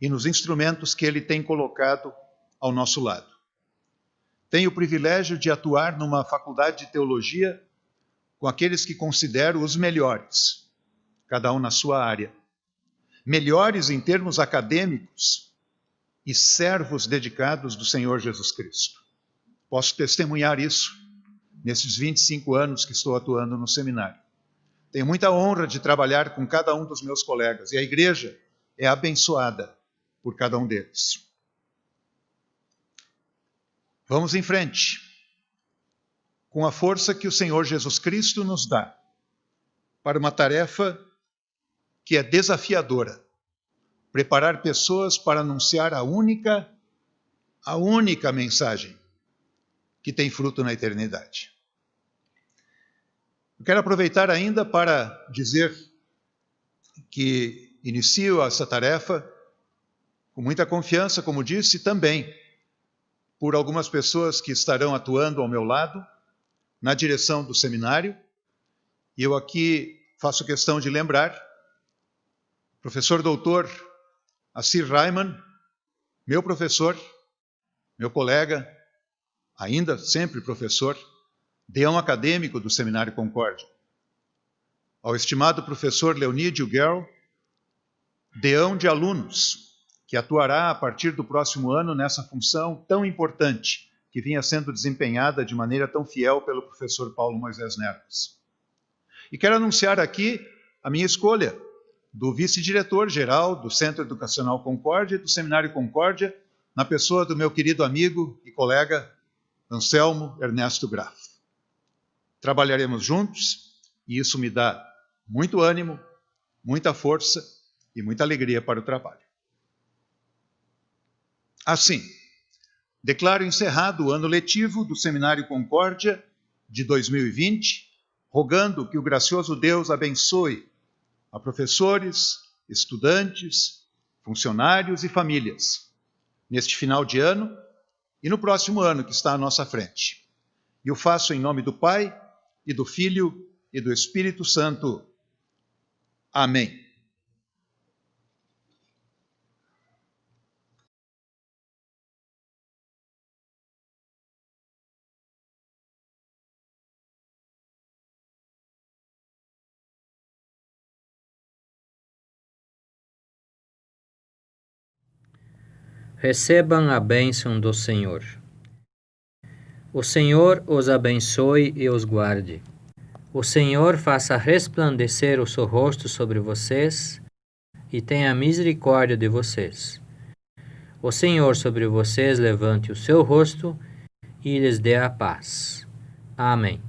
e nos instrumentos que Ele tem colocado ao nosso lado. Tenho o privilégio de atuar numa faculdade de teologia com aqueles que considero os melhores, cada um na sua área. Melhores em termos acadêmicos e servos dedicados do Senhor Jesus Cristo. Posso testemunhar isso nesses 25 anos que estou atuando no seminário. Tenho muita honra de trabalhar com cada um dos meus colegas e a igreja é abençoada por cada um deles. Vamos em frente, com a força que o Senhor Jesus Cristo nos dá para uma tarefa que é desafiadora. Preparar pessoas para anunciar a única mensagem que tem fruto na eternidade. Eu quero aproveitar ainda para dizer que inicio essa tarefa com muita confiança, como disse, também por algumas pessoas que estarão atuando ao meu lado na direção do seminário. E eu aqui faço questão de lembrar, professor doutor Assir Reimann, meu professor, meu colega, ainda sempre professor, deão acadêmico do Seminário Concórdia. Ao estimado professor Leonídio Guerl, deão de alunos, que atuará a partir do próximo ano nessa função tão importante que vinha sendo desempenhada de maneira tão fiel pelo professor Paulo Moisés Nerves. E quero anunciar aqui a minha escolha do vice-diretor-geral do Centro Educacional Concórdia e do Seminário Concórdia, na pessoa do meu querido amigo e colega Anselmo Ernesto Graf. Trabalharemos juntos e isso me dá muito ânimo, muita força e muita alegria para o trabalho. Assim, declaro encerrado o ano letivo do Seminário Concórdia de 2020, rogando que o gracioso Deus abençoe a professores, estudantes, funcionários e famílias neste final de ano e no próximo ano que está à nossa frente. E o faço em nome do Pai, e do Filho, e do Espírito Santo. Amém.
Recebam a bênção do Senhor. O Senhor os abençoe e os guarde. O Senhor faça resplandecer o seu rosto sobre vocês e tenha misericórdia de vocês. O Senhor sobre vocês levante o seu rosto e lhes dê a paz. Amém.